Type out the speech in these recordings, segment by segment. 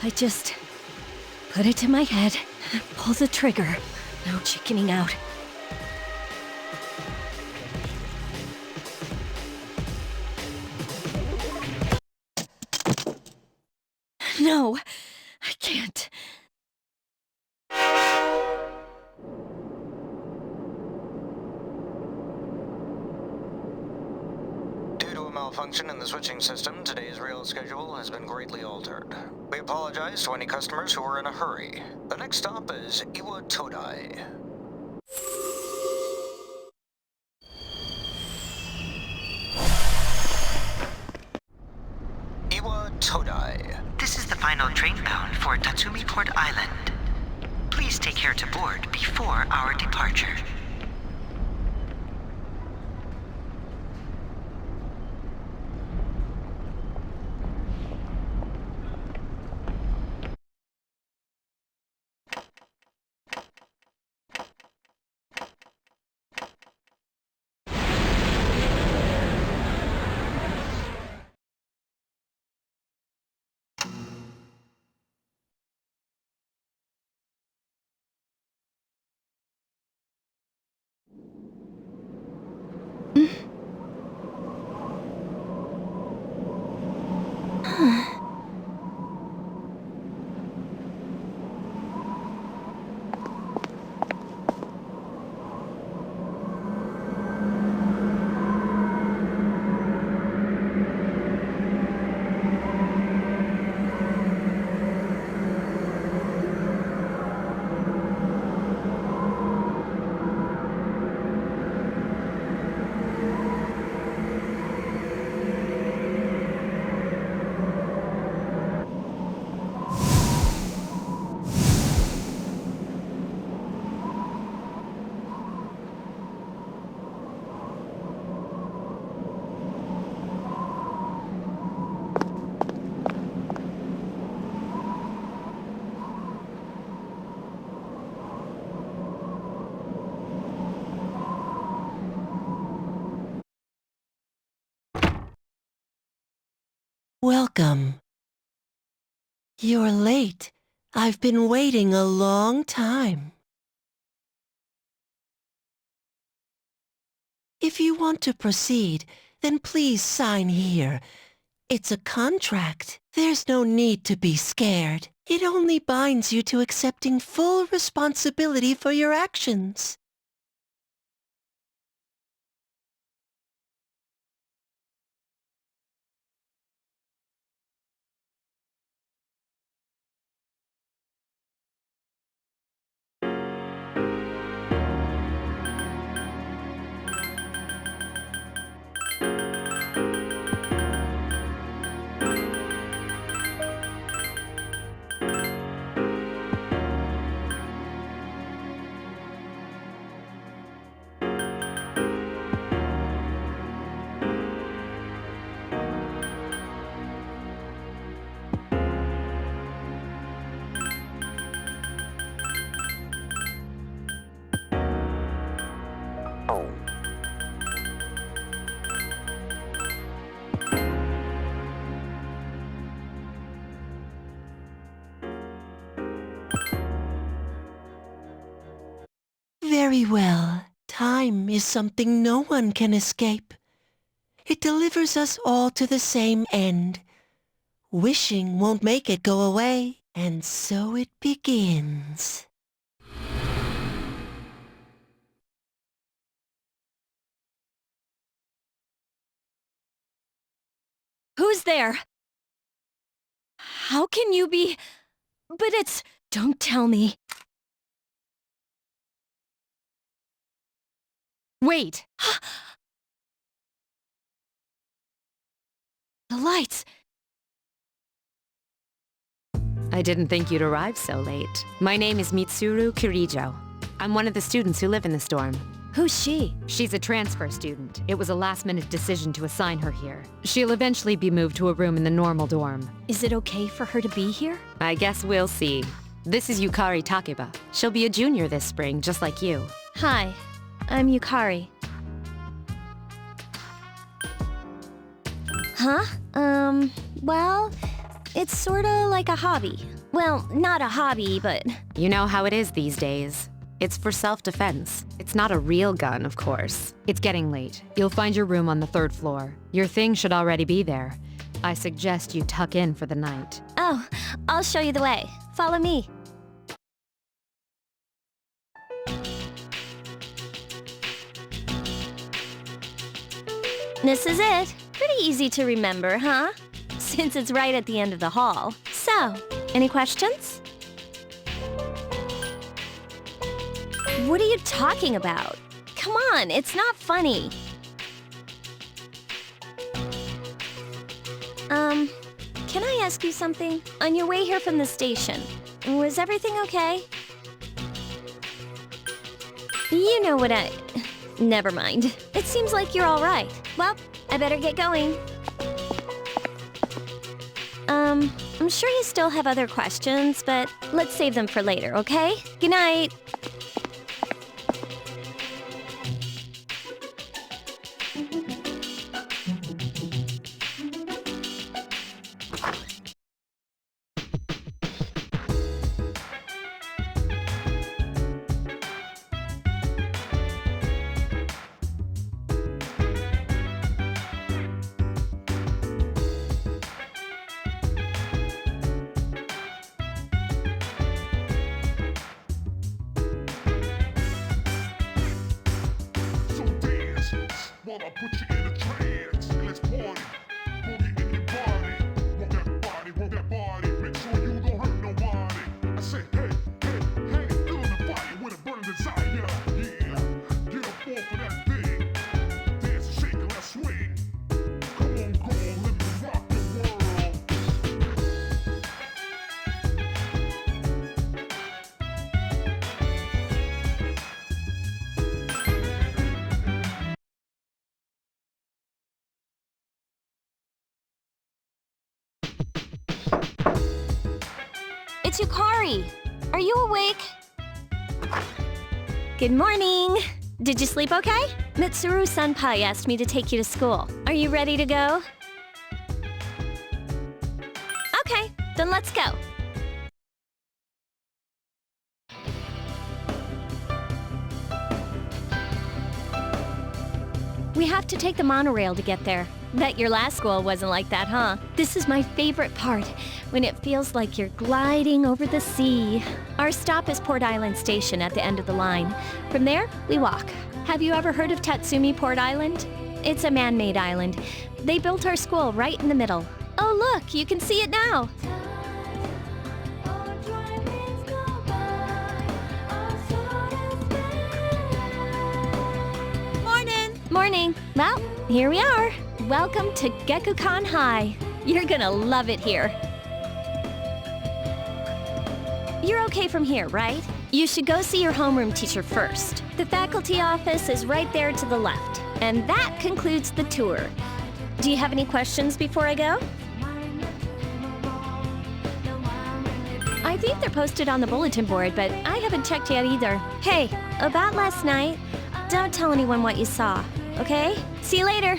I just put it to my head, pull the trigger. No chickening out. No, I can't. Due to a malfunction in the switching system, today's rail schedule has been greatly altered. We apologize to any customers who are in a hurry. The next stop is Iwa Todai. Iwa Todai. This is the final train bound for Tatsumi Port Island. Please take care to board before our departure. Welcome. You're late. I've been waiting a long time. If you want to proceed, then please sign here. It's a contract. There's no need to be scared. It only binds you to accepting full responsibility for your actions. Very well. Time is something no one can escape. It delivers us all to the same end. Wishing won't make it go away, and so it begins. Who's there? How can you be... But it's... Don't tell me. Wait! The lights! I didn't think you'd arrive so late. My name is Mitsuru Kirijo. I'm one of the students who live in this dorm. Who's she? She's a transfer student. It was a last-minute decision to assign her here. She'll eventually be moved to a room in the normal dorm. Is it okay for her to be here? I guess we'll see. This is Yukari Takeba. She'll be a junior this spring, just like you. Hi, I'm Yukari. Huh? Well, it's sorta like a hobby. Well, not a hobby, but... You know how it is these days. It's for self-defense. It's not a real gun, of course. It's getting late. You'll find your room on the 3rd floor. Your thing should already be there. I suggest you tuck in for the night. Oh, I'll show you the way. Follow me. This is it. Pretty easy to remember, huh? Since it's right at the end of the hall. So, any questions? What are you talking about? Come on, it's not funny. Can I ask you something? On your way here from the station, was everything okay? You know what Never mind. It seems like you're all right. Well, I better get going. I'm sure you still have other questions, but let's save them for later, okay? Good night. Wanna put you in a trance, let's party. Boogie in your body, work that body, make sure you don't hurt nobody. I say, hey, feel the fire with a burning desire. Yeah, get up off of that thing, dance and shake and let's swing. Come on, girl, let me rock the world. It's Yukari. Are you awake? Good morning. Did you sleep okay? Mitsuru-senpai asked me to take you to school. Are you ready to go? Then let's go. We have to take the monorail to get there. Bet your last school wasn't like that, huh? This is my favorite part, when it feels like you're gliding over the sea. Our stop is Port Island Station at the end of the line. From there, we walk. Have you ever heard of Tatsumi Port Island? It's a man-made island. They built our school right in the middle. Oh look, you can see it now! Morning. Well, here we are. Welcome to Gekukan High. You're gonna love it here. You're okay from here, right? You should go see your homeroom teacher first. The faculty office is right there to the left. And that concludes the tour. Do you have any questions before I go? I think they're posted on the bulletin board, but I haven't checked yet either. Hey, about last night, don't tell anyone what you saw. Okay? See you later.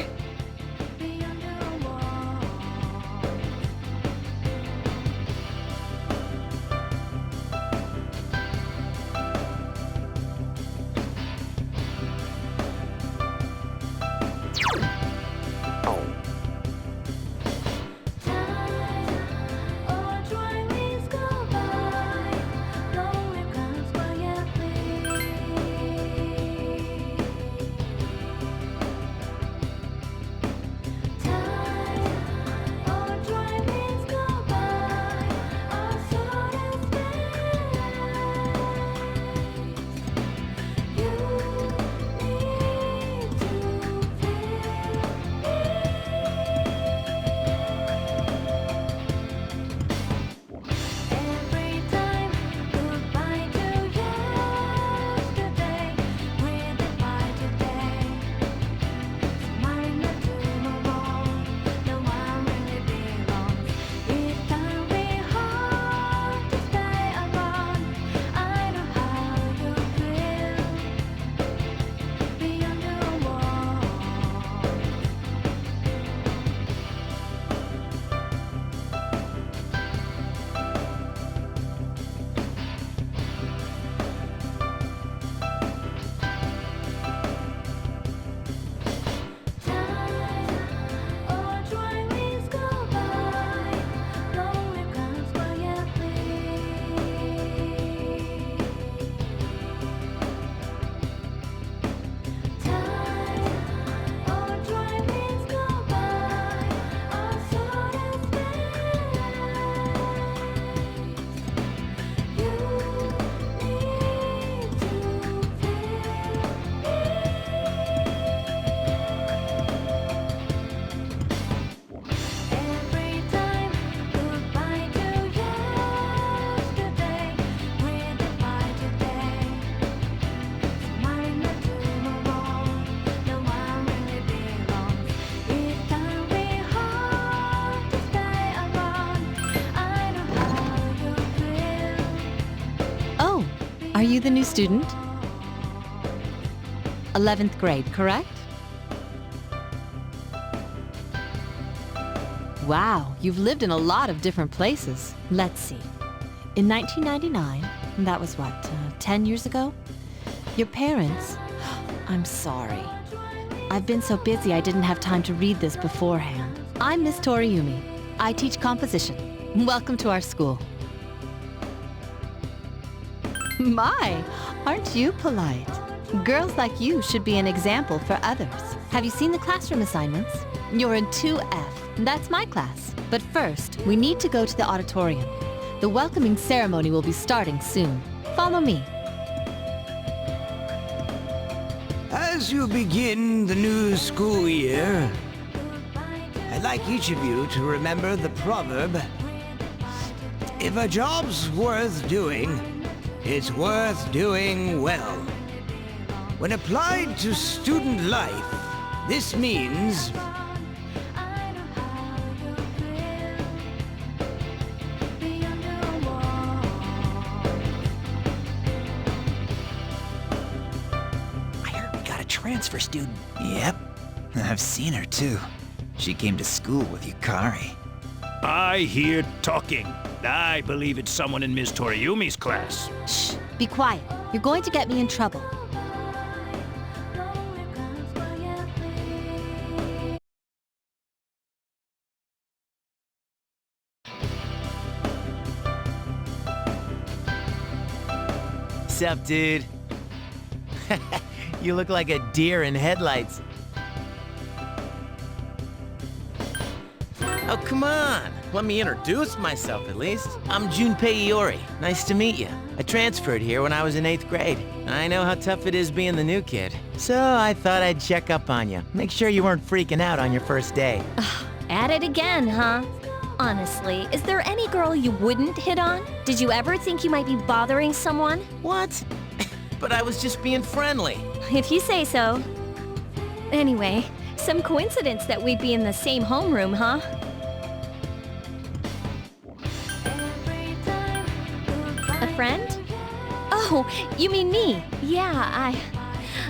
Are you the new student? 11th grade, correct? Wow, you've lived in a lot of different places. Let's see. In 1999, that was what, 10 years ago? Your parents... I'm sorry. I've been so busy I didn't have time to read this beforehand. I'm Miss Toriumi. I teach composition. Welcome to our school. My, aren't you polite? Girls like you should be an example for others. Have you seen the classroom assignments? You're in 2F. That's my class. But first, we need to go to the auditorium. The welcoming ceremony will be starting soon. Follow me. As you begin the new school year, I'd like each of you to remember the proverb, if a job's worth doing, it's worth doing well. When applied to student life, this means transfer student. Yep. I've seen her too. She came to school with Yukari. I hear talking. I believe it's someone in Ms. Toriumi's class. Shh, be quiet. You're going to get me in trouble. Sup, dude? You look like a deer in headlights. Oh, come on. Let me introduce myself, at least. I'm Junpei Iori. Nice to meet you. I transferred here when I was in 8th grade. I know how tough it is being the new kid. So I thought I'd check up on you. Make sure you weren't freaking out on your first day. At it again, huh? Honestly, is there any girl you wouldn't hit on? Did you ever think you might be bothering someone? What? But I was just being friendly. If you say so. Anyway, some coincidence that we'd be in the same homeroom, huh? A friend? Oh, you mean me? Yeah,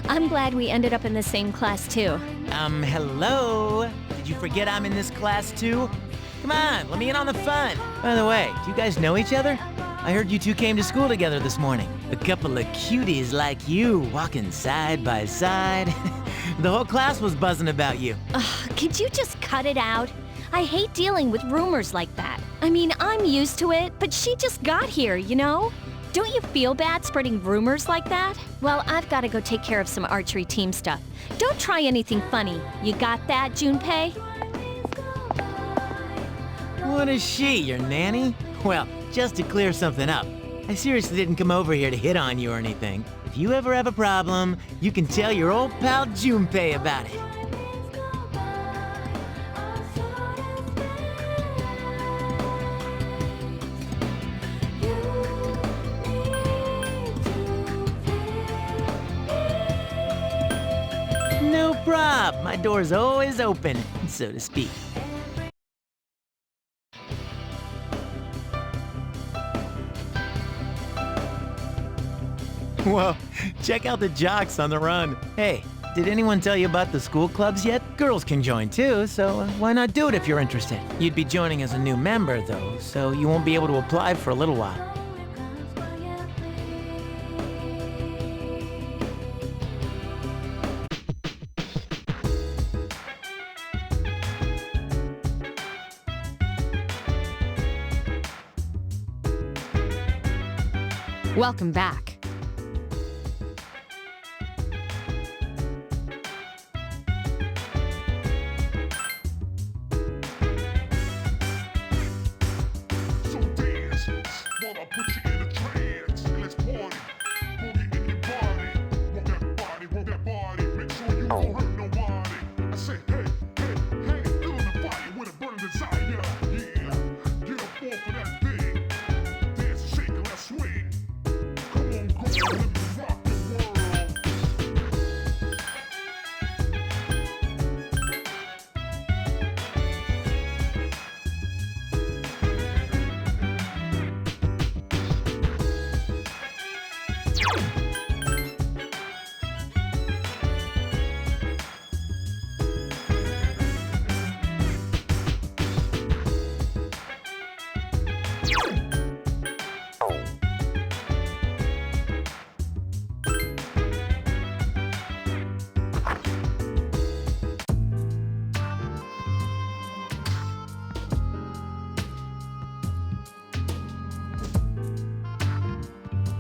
I'm glad we ended up in the same class too. Hello? Did you forget I'm in this class too? Come on, let me in on the fun. By the way, do you guys know each other? I heard you two came to school together this morning. A couple of cuties like you, walking side by side. The whole class was buzzing about you. Could you just cut it out? I hate dealing with rumors like that. I mean, I'm used to it, but she just got here, you know? Don't you feel bad spreading rumors like that? Well, I've got to go take care of some archery team stuff. Don't try anything funny. You got that, Junpei? What is she, your nanny? Well, just to clear something up, I seriously didn't come over here to hit on you or anything. If you ever have a problem, you can tell your old pal Junpei about it. No prob. My door's always open, so to speak. Whoa, check out the jocks on the run. Hey, did anyone tell you about the school clubs yet? Girls can join too, so why not do it if you're interested? You'd be joining as a new member though, so you won't be able to apply for a little while. Welcome back. So dance while I put you in a trance. Let's party. Boogie in your body. Work that body. Make sure you don't hurt nobody. I say, hey, hey, hey, feel the fire with a burning desire. Yeah, get up off of that thing. Dance and shake and let's swing. Come on, go, let me rock the world.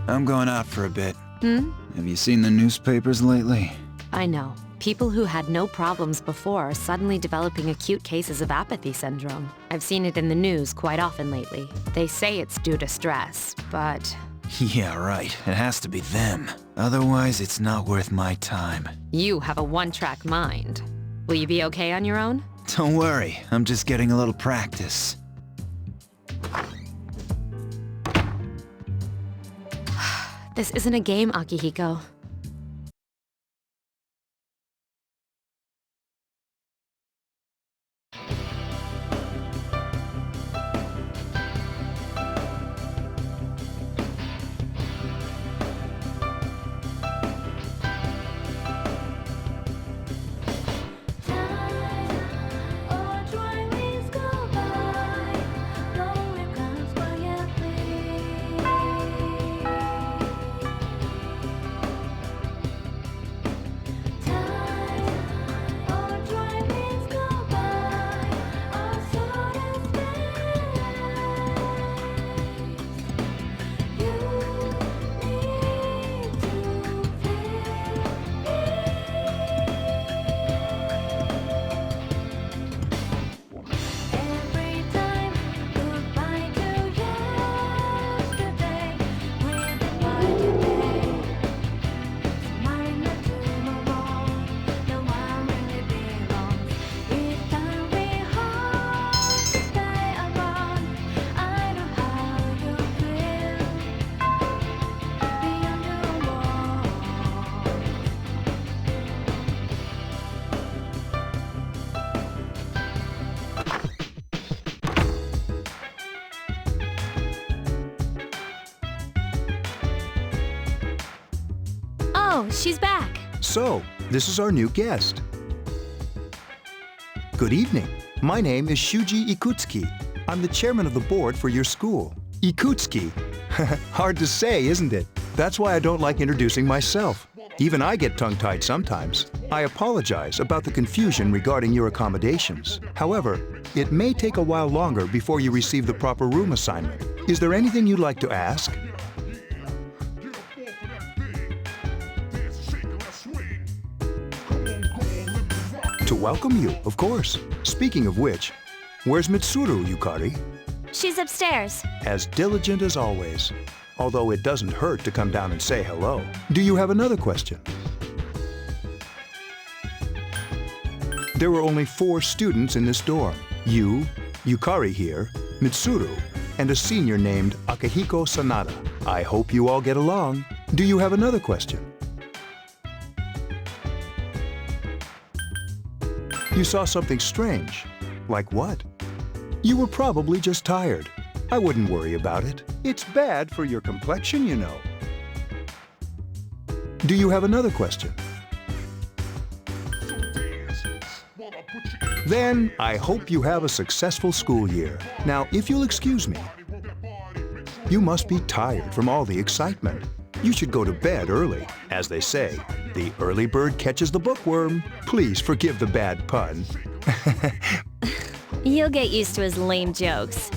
I'm going out for a bit. Hmm? Have you seen the newspapers lately? I know. People who had no problems before are suddenly developing acute cases of apathy syndrome. I've seen it in the news quite often lately. They say it's due to stress, but... Yeah, right. It has to be them. Otherwise, it's not worth my time. You have a one-track mind. Will you be okay on your own? Don't worry, I'm just getting a little practice. This isn't a game, Akihiko. Oh, she's back. So, this is our new guest. Good evening. My name is Shuji Ikutsuki. I'm the chairman of the board for your school. Ikutsuki. Hard to say, isn't it? That's why I don't like introducing myself. Even I get tongue-tied sometimes. I apologize about the confusion regarding your accommodations. However, it may take a while longer before you receive the proper room assignment. Is there anything you'd like to ask? To welcome you, of course. Speaking of which, where's Mitsuru, Yukari? She's upstairs. As diligent as always. Although it doesn't hurt to come down and say hello. Do you have another question? There were only 4 students in this dorm. You, Yukari here, Mitsuru, and a senior named Akihiko Sanada. I hope you all get along. Do you have another question? You saw something strange. Like what? You were probably just tired. I wouldn't worry about it. It's bad for your complexion, you know. Do you have another question? Then, I hope you have a successful school year. Now, if you'll excuse me, you must be tired from all the excitement. You should go to bed early. As they say, the early bird catches the bookworm. Please forgive the bad pun. You'll get used to his lame jokes.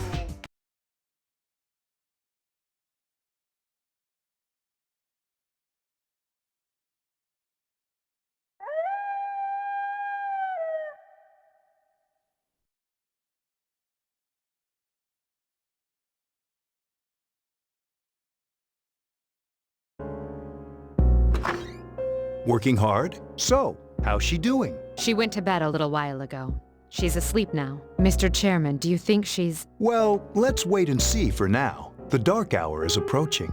Working hard? So, how's she doing? She went to bed a little while ago. She's asleep now. Mr. Chairman, do you think she's... Well, let's wait and see for now. The dark hour is approaching.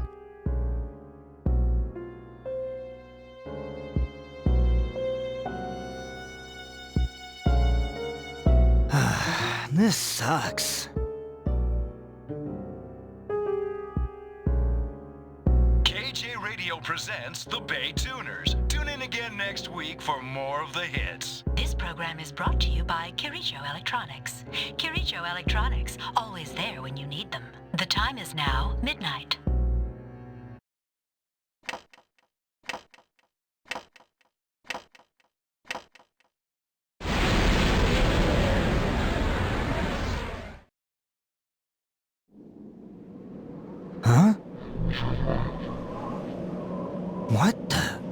This sucks. KJ Radio presents The Bay Tuners. Tune in again next week for more of the hits. This program is brought to you by Kirijo Electronics. Kirijo Electronics, always there when you need them. The time is now midnight. Huh? What the?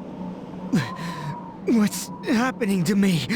What's happening to me?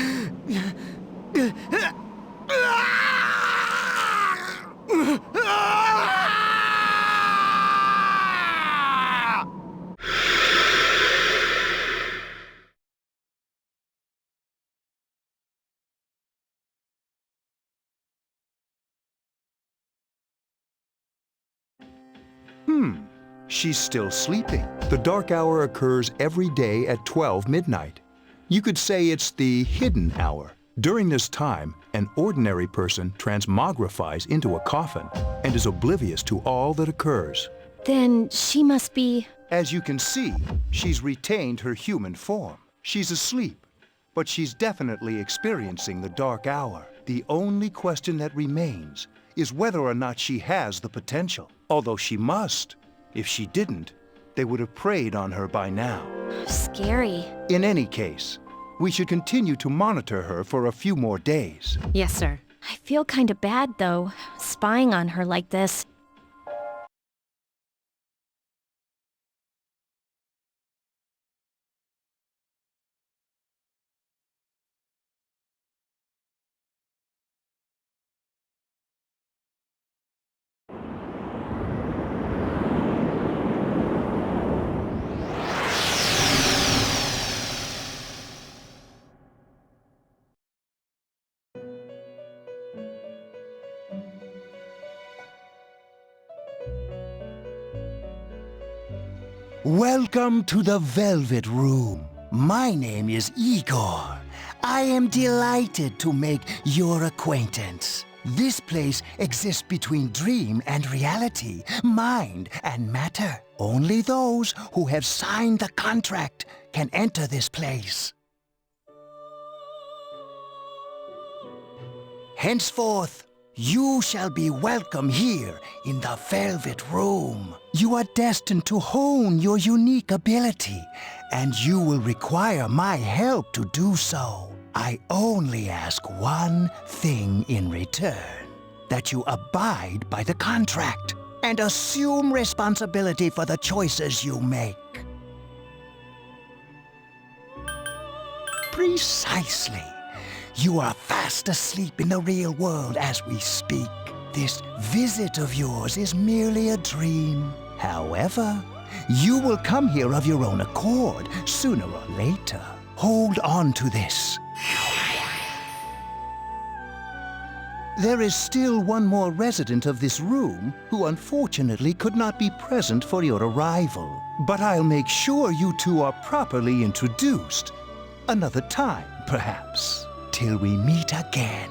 She's still sleeping. The dark hour occurs every day at 12 midnight. You could say it's the hidden hour. During this time, an ordinary person transmogrifies into a coffin and is oblivious to all that occurs. Then she must be... As you can see, she's retained her human form. She's asleep, but she's definitely experiencing the dark hour. The only question that remains is whether or not she has the potential, although she must. If she didn't, they would have preyed on her by now. Scary. In any case, we should continue to monitor her for a few more days. Yes, sir. I feel kinda bad, though, spying on her like this. Welcome to the Velvet Room. My name is Igor. I am delighted to make your acquaintance. This place exists between dream and reality, mind and matter. Only those who have signed the contract can enter this place. Henceforth, you shall be welcome here in the Velvet Room. You are destined to hone your unique ability, and you will require my help to do so. I only ask one thing in return, that you abide by the contract and assume responsibility for the choices you make. Precisely. You are fast asleep in the real world as we speak. This visit of yours is merely a dream. However, you will come here of your own accord, sooner or later. Hold on to this. There is still one more resident of this room who unfortunately could not be present for your arrival. But I'll make sure you two are properly introduced. Another time, perhaps. Till we meet again.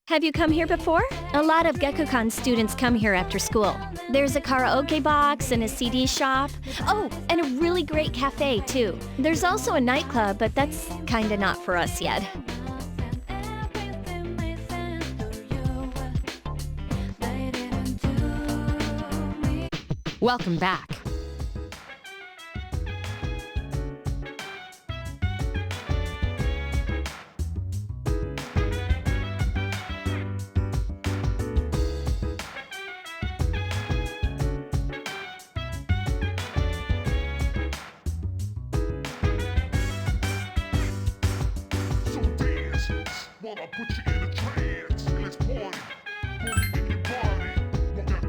Have you come here before? A lot of Gekukan students come here after school. There's a karaoke box and a CD shop. Oh, and a really great cafe, too. There's also a nightclub, but that's kinda not for us yet. Welcome back. While I put you in a trance, let's party. Put me in your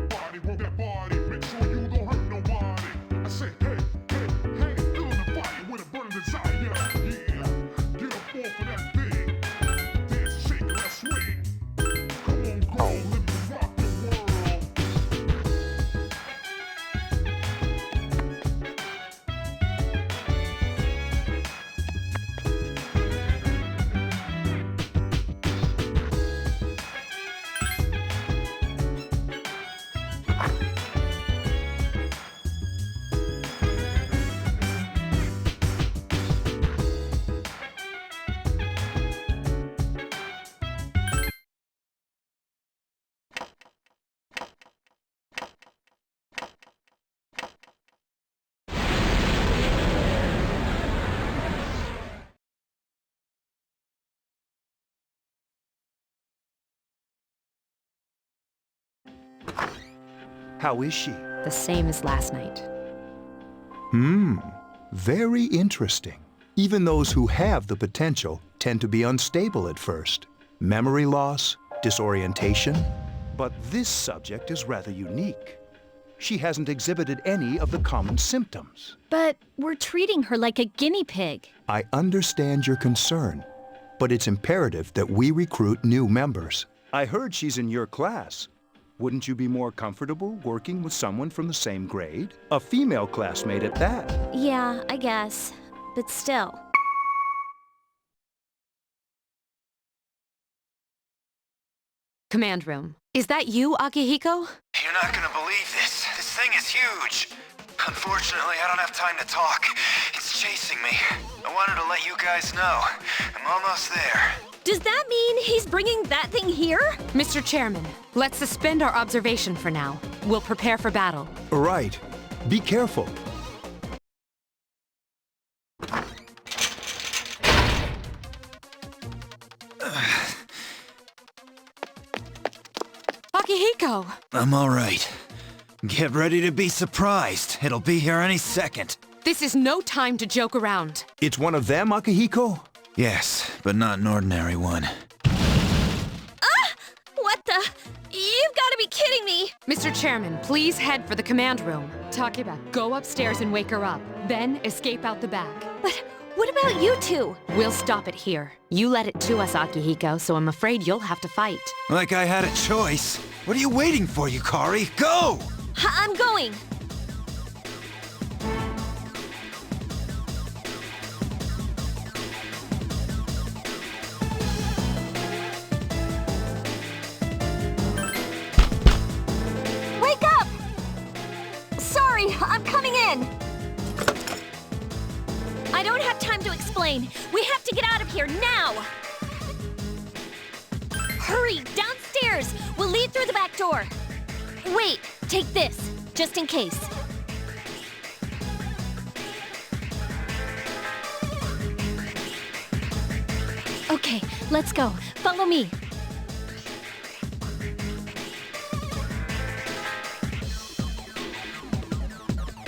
body. Work that body, make sure you don't hurt nobody. I say, hey, hey, hey, feel the fire with a burning desire. Yeah, get up off of that thing. Dance, shake, let's swing. Come on, girl, let me rock the world. How is she? The same as last night. Very interesting. Even those who have the potential tend to be unstable at first. Memory loss, disorientation. But this subject is rather unique. She hasn't exhibited any of the common symptoms. But we're treating her like a guinea pig. I understand your concern, but it's imperative that we recruit new members. I heard she's in your class. Wouldn't you be more comfortable working with someone from the same grade? A female classmate at that. Yeah, I guess. But still. Command room. Is that you, Akihiko? You're not gonna believe this. This thing is huge. Unfortunately, I don't have time to talk. It's chasing me. I wanted to let you guys know. I'm almost there. Does that mean he's bringing that thing here? Mr. Chairman, let's suspend our observation for now. We'll prepare for battle. Right. Be careful. Akihiko! I'm all right. Get ready to be surprised. It'll be here any second. This is no time to joke around. It's one of them, Akihiko? Yes, but not an ordinary one. What the? You've got to be kidding me! Mr. Chairman, please head for the command room. Takeba, go upstairs and wake her up. Then escape out the back. But what about you two? We'll stop it here. You led it to us, Akihiko, so I'm afraid you'll have to fight. Like I had a choice. What are you waiting for, Yukari? Go! I'm going! Wake up! Sorry, I'm coming in! I don't have time to explain. We have to get out of here now! Hurry, downstairs! We'll lead through the back door. Wait, take this, just in case. Okay, let's go. Follow me.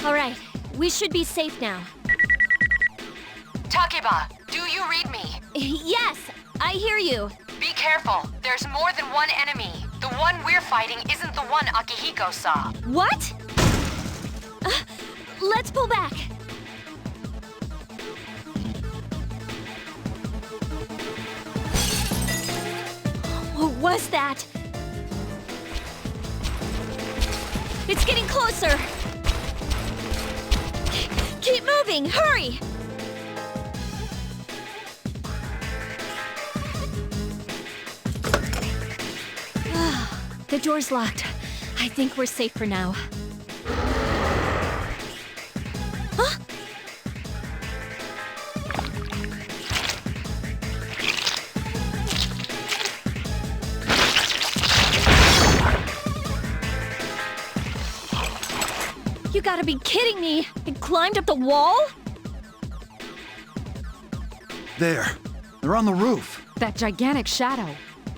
All right, we should be safe now. Takeba, do you read me? Yes, I hear you. Be careful. There's more than one enemy. The one we're fighting isn't the one Akihiko saw. What? Let's pull back. What was that? It's getting closer. Keep moving, hurry! The door's locked. I think we're safe for now. Huh? You gotta be kidding me! It climbed up the wall? There. They're on the roof. That gigantic shadow.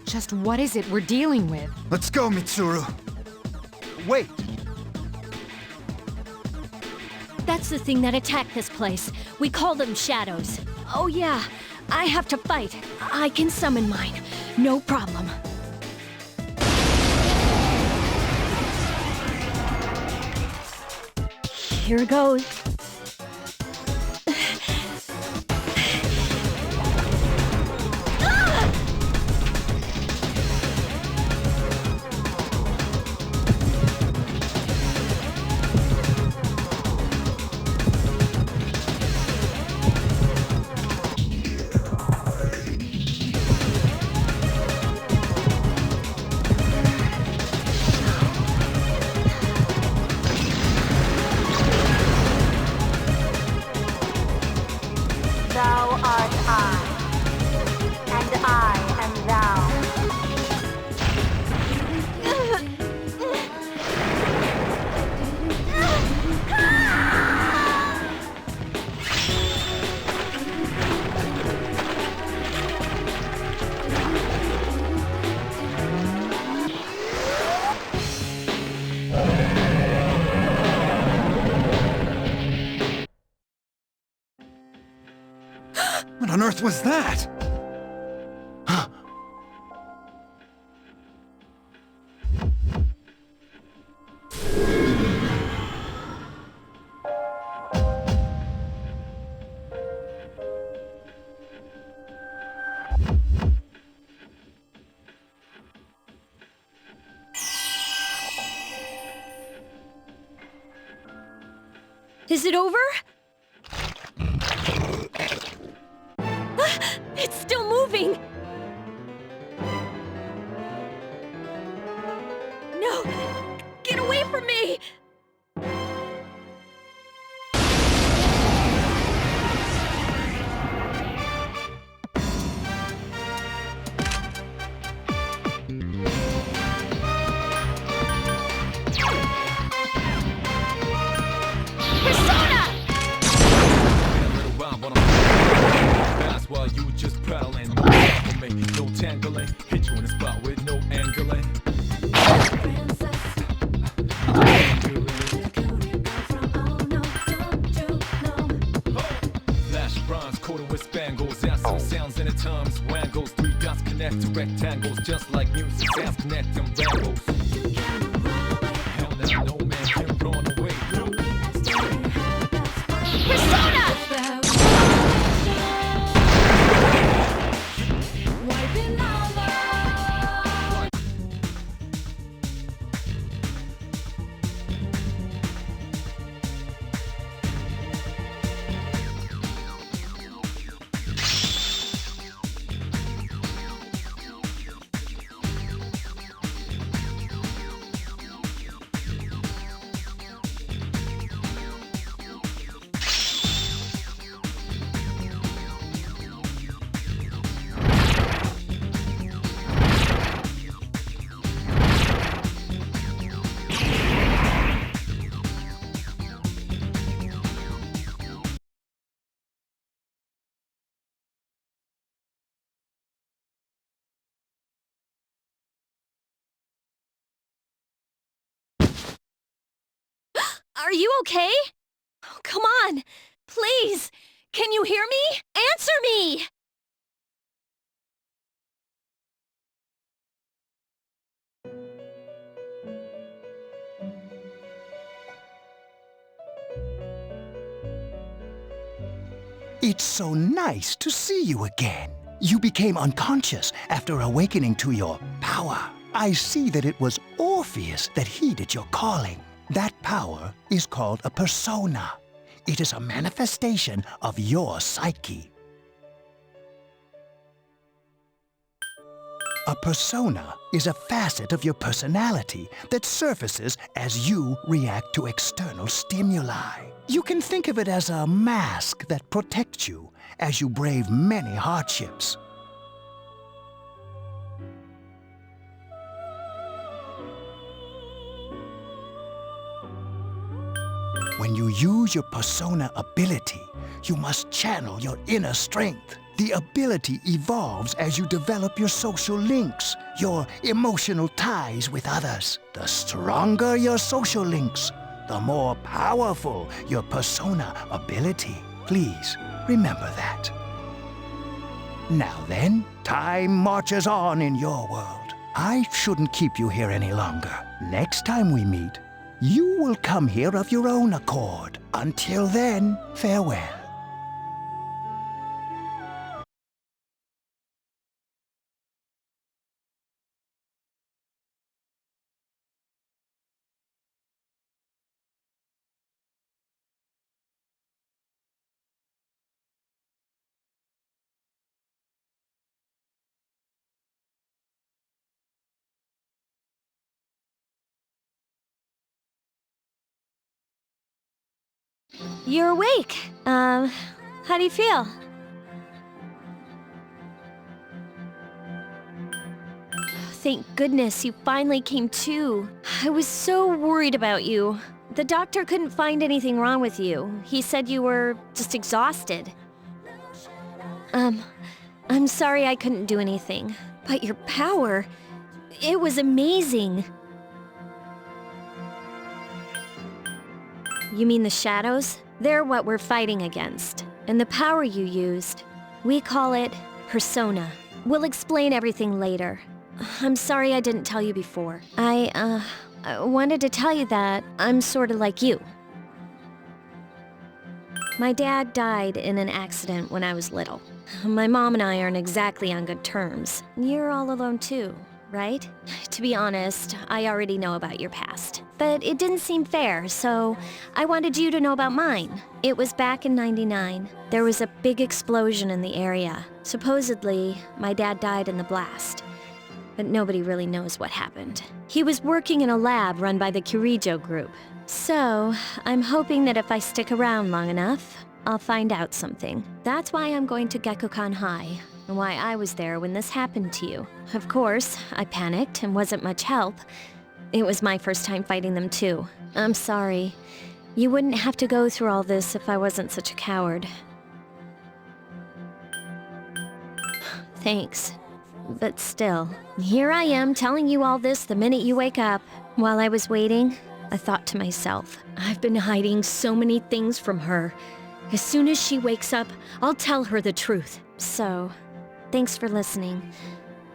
Just what is it we're dealing with? Let's go, Mitsuru. Wait. That's the thing that attacked this place. We call them shadows. Oh yeah, I have to fight. I can summon mine. No problem. Here goes. Thou art I, and I am thou. What on earth was that? Is it over? It's still moving! but I'm fast while you just prattling. No problem, no tangling. Hit you in the spot with no angling. Flash bronze coated with spangles. Some sounds in the tongues. Wangles, 3 dots connect to rectangles. Just like music, sounds connect them wangles. Hell now, no man can run away. Persona! Are you okay? Oh, come on! Please! Can you hear me? Answer me! It's so nice to see you again. You became unconscious after awakening to your power. I see that it was Orpheus that heeded your calling. That power is called a persona. It is a manifestation of your psyche. A persona is a facet of your personality that surfaces as you react to external stimuli. You can think of it as a mask that protects you as you brave many hardships. When you use your persona ability, you must channel your inner strength. The ability evolves as you develop your social links, your emotional ties with others. The stronger your social links, the more powerful your persona ability. Please remember that. Now then, time marches on in your world. I shouldn't keep you here any longer. Next time we meet, you will come here of your own accord. Until then, farewell. You're awake. How do you feel? Thank goodness you finally came to. I was so worried about you. The doctor couldn't find anything wrong with you. He said you were just exhausted. I'm sorry I couldn't do anything. But your power, it was amazing. You mean the shadows? They're what we're fighting against. And the power you used, we call it persona. We'll explain everything later. I'm sorry I didn't tell you before. I wanted to tell you that I'm sort of like you. My dad died in an accident when I was little. My mom and I aren't exactly on good terms. You're all alone too, right? To be honest, I already know about your past. But it didn't seem fair, so I wanted you to know about mine. It was back in '99. There was a big explosion in the area. Supposedly, my dad died in the blast. But nobody really knows what happened. He was working in a lab run by the Kirijo group. So, I'm hoping that if I stick around long enough, I'll find out something. That's why I'm going to Gekukan High, and why I was there when this happened to you. Of course, I panicked and wasn't much help. It was my first time fighting them too. I'm sorry. You wouldn't have to go through all this if I wasn't such a coward. Thanks. But still, here I am telling you all this the minute you wake up. While I was waiting, I thought to myself, I've been hiding so many things from her. As soon as she wakes up, I'll tell her the truth. So, thanks for listening.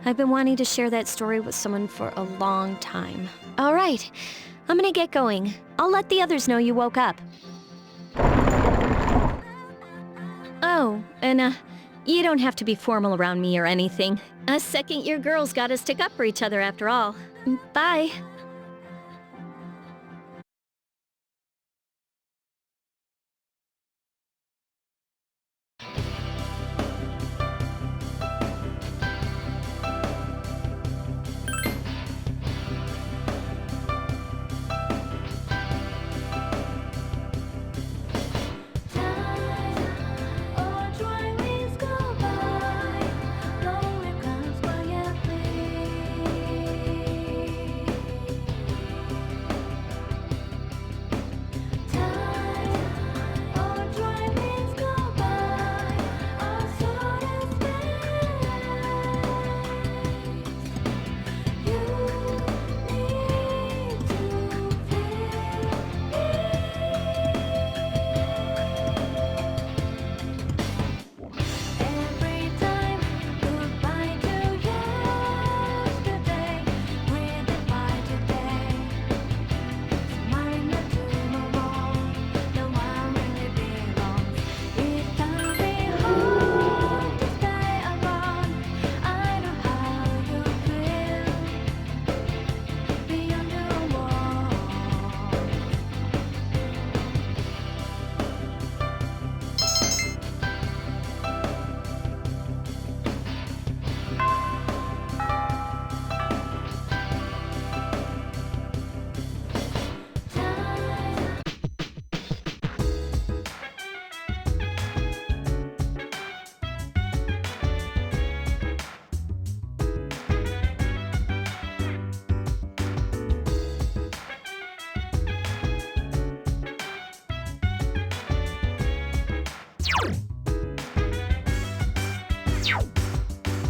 I've been wanting to share that story with someone for a long time. All right, I'm gonna get going. I'll let the others know you woke up. Oh, and you don't have to be formal around me or anything. Us second-year girls gotta stick up for each other after all. Bye.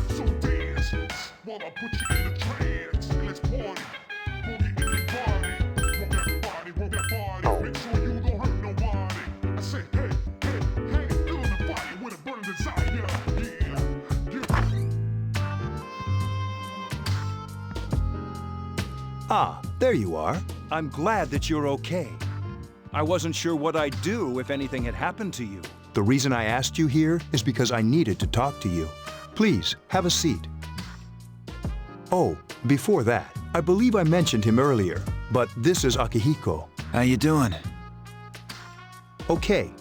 So dance while I put you in a trance. And let's party. Boogie in your body. Work that body. Make sure you don't hurt nobody. I say, hey, hey, hey, feel the fire with a burning desire. Ah, there you are. I'm glad that you're okay. I wasn't sure what I'd do if anything had happened to you. The reason I asked you here is because I needed to talk to you. Please, have a seat. Oh, before that, I believe I mentioned him earlier, but this is Akihiko. How you doing? Okay,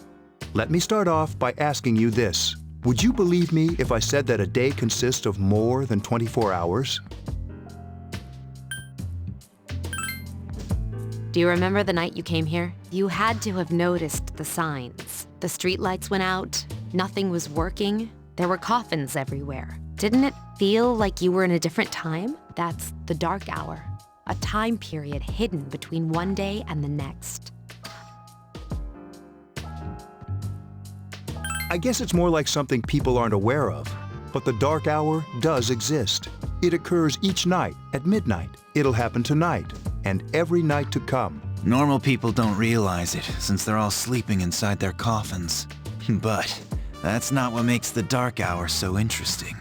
let me start off by asking you this. Would you believe me if I said that a day consists of more than 24 hours? Do you remember the night you came here? You had to have noticed the signs. The streetlights went out, nothing was working, there were coffins everywhere. Didn't it feel like you were in a different time? That's the dark hour, a time period hidden between one day and the next. I guess it's more like something people aren't aware of, but the dark hour does exist. It occurs each night at midnight. It'll happen tonight and every night to come. Normal people don't realize it, since they're all sleeping inside their coffins. But that's not what makes the dark hour so interesting.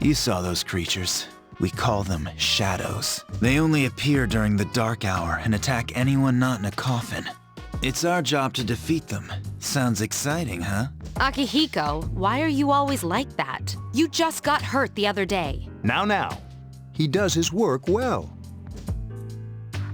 You saw those creatures. We call them shadows. They only appear during the dark hour and attack anyone not in a coffin. It's our job to defeat them. Sounds exciting, huh? Akihiko, why are you always like that? You just got hurt the other day. Now. He does his work well.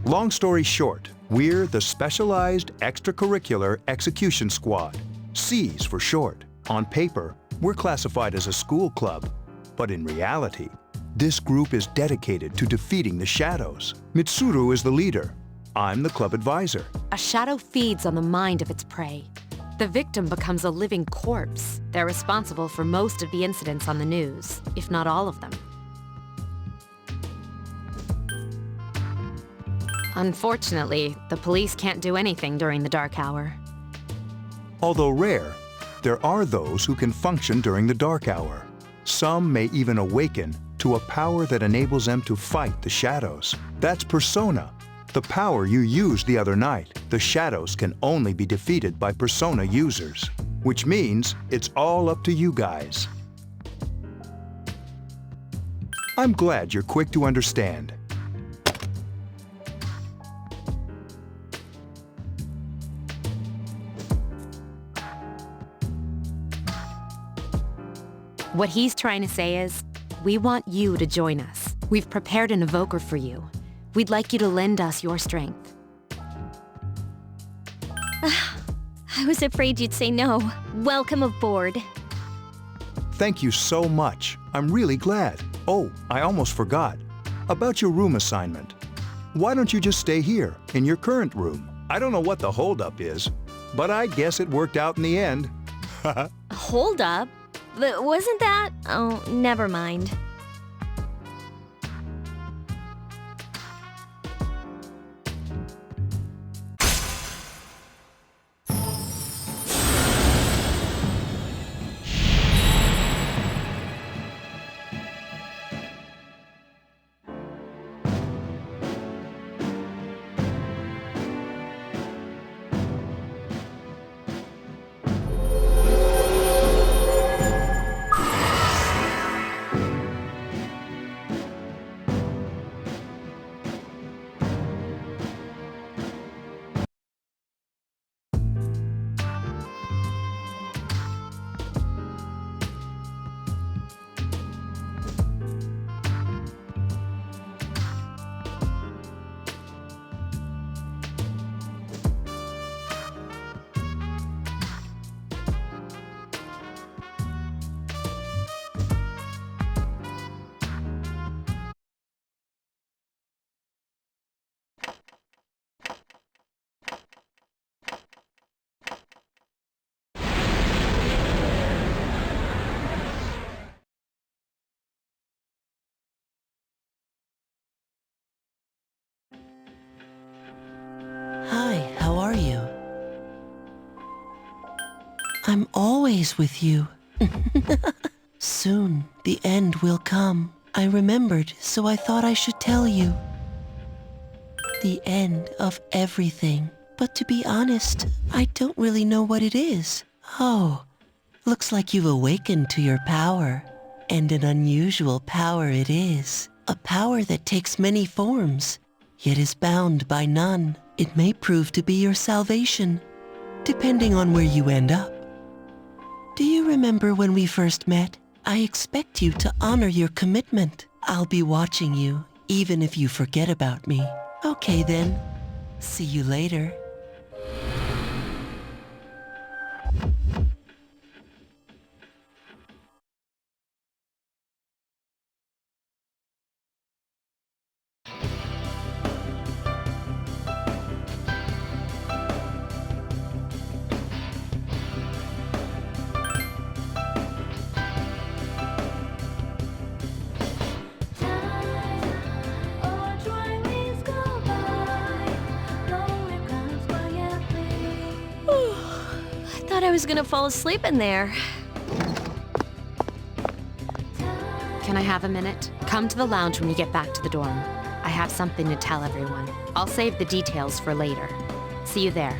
Long story short, we're the Specialized Extracurricular Execution Squad, C's for short. On paper, we're classified as a school club, but in reality, this group is dedicated to defeating the shadows. Mitsuru is the leader. I'm the club advisor. A shadow feeds on the mind of its prey. The victim becomes a living corpse. They're responsible for most of the incidents on the news, if not all of them. Unfortunately, the police can't do anything during the dark hour. Although rare, there are those who can function during the dark hour. Some may even awaken to a power that enables them to fight the shadows. That's Persona, the power you used the other night. The shadows can only be defeated by Persona users, which means it's all up to you guys. I'm glad you're quick to understand. What he's trying to say is, we want you to join us. We've prepared an evoker for you. We'd like you to lend us your strength. I was afraid you'd say no. Welcome aboard. Thank you so much. I'm really glad. Oh, I almost forgot. About your room assignment. Why don't you just stay here, in your current room? I don't know what the holdup is, but I guess it worked out in the end. Hold up? Wasn't that? Oh, never mind. Hi, how are you? I'm always with you. Soon, the end will come. I remembered, so I thought I should tell you. The end of everything. But to be honest, I don't really know what it is. Oh, looks like you've awakened to your power. And an unusual power it is. A power that takes many forms, yet is bound by none. It may prove to be your salvation, depending on where you end up. Do you remember when we first met? I expect you to honor your commitment. I'll be watching you, even if you forget about me. Okay then. See you later. I was gonna fall asleep in there. Can I have a minute? Come to the lounge when you get back to the dorm. I have something to tell everyone. I'll save the details for later. See you there.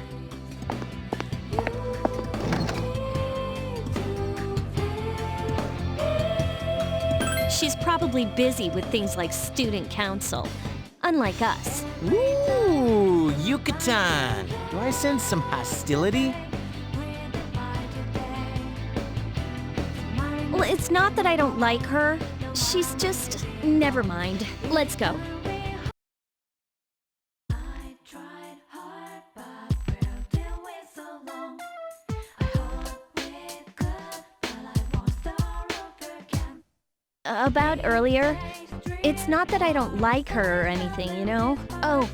She's probably busy with things like student council, unlike us. Ooh, Yucatan! Do I sense some hostility? Well, it's not that I don't like her. She's just... never mind. Let's go. About earlier, it's not that I don't like her or anything, you know? Oh,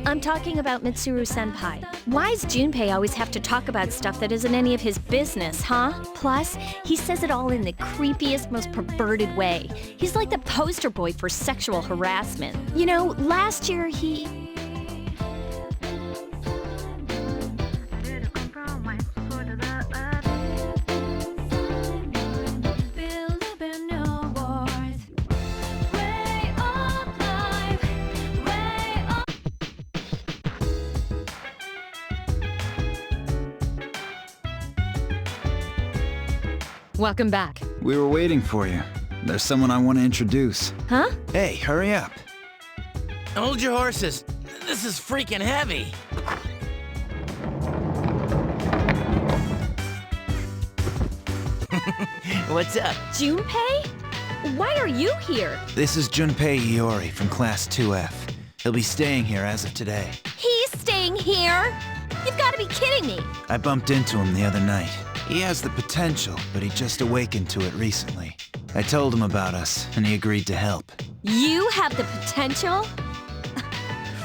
I'm talking about Mitsuru-senpai. Why's Junpei always have to talk about stuff that isn't any of his business, huh? Plus, he says it all in the creepiest, most perverted way. He's like the poster boy for sexual harassment. You know, last year he... Welcome back. We were waiting for you. There's someone I want to introduce. Huh? Hey, hurry up. Hold your horses. This is freaking heavy. What's up? Junpei? Why are you here? This is Junpei Iori from Class 2F. He'll be staying here as of today. He's staying here? You've got to be kidding me. I bumped into him the other night. He has the potential, but he just awakened to it recently. I told him about us, and he agreed to help. You have the potential?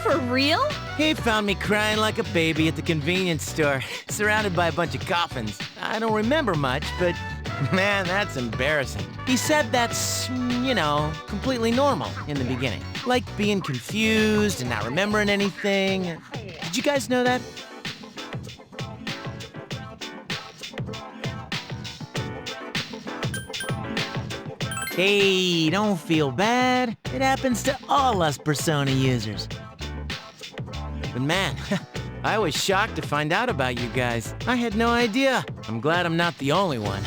For real? He found me crying like a baby at the convenience store, surrounded by a bunch of coffins. I don't remember much, but man, that's embarrassing. He said that's, completely normal in the beginning. Like being confused and not remembering anything. Did you guys know that? Hey, don't feel bad. It happens to all us Persona users. But man, I was shocked to find out about you guys. I had no idea. I'm glad I'm not the only one.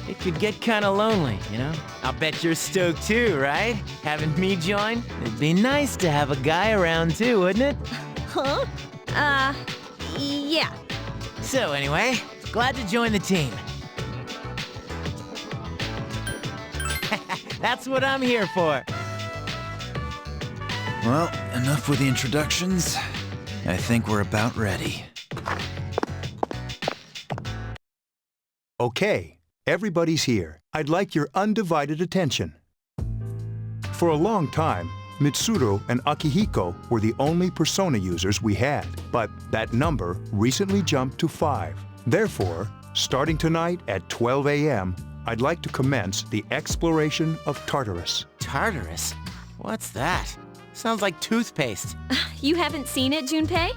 It could get kinda lonely, I'll bet you're stoked too, right? Having me join? It'd be nice to have a guy around too, wouldn't it? Huh? Yeah. So anyway, glad to join the team. That's what I'm here for. Well, enough with the introductions. I think we're about ready. Okay, everybody's here. I'd like your undivided attention. For a long time, Mitsuru and Akihiko were the only Persona users we had, but that number recently jumped to 5. Therefore, starting tonight at 12 a.m., I'd like to commence the exploration of Tartarus. Tartarus? What's that? Sounds like toothpaste. You haven't seen it, Junpei?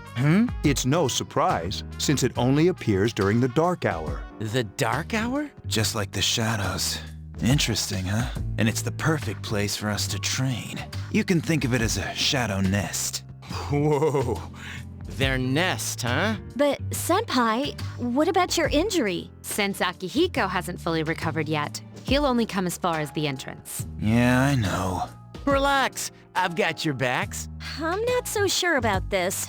It's no surprise, since it only appears during the dark hour. The dark hour? Just like the shadows. Interesting, huh? And it's the perfect place for us to train. You can think of it as a shadow nest. Whoa. Their nest, huh? But, Senpai, what about your injury? Since Akihiko hasn't fully recovered yet, he'll only come as far as the entrance. Yeah, I know. Relax, I've got your backs. I'm not so sure about this.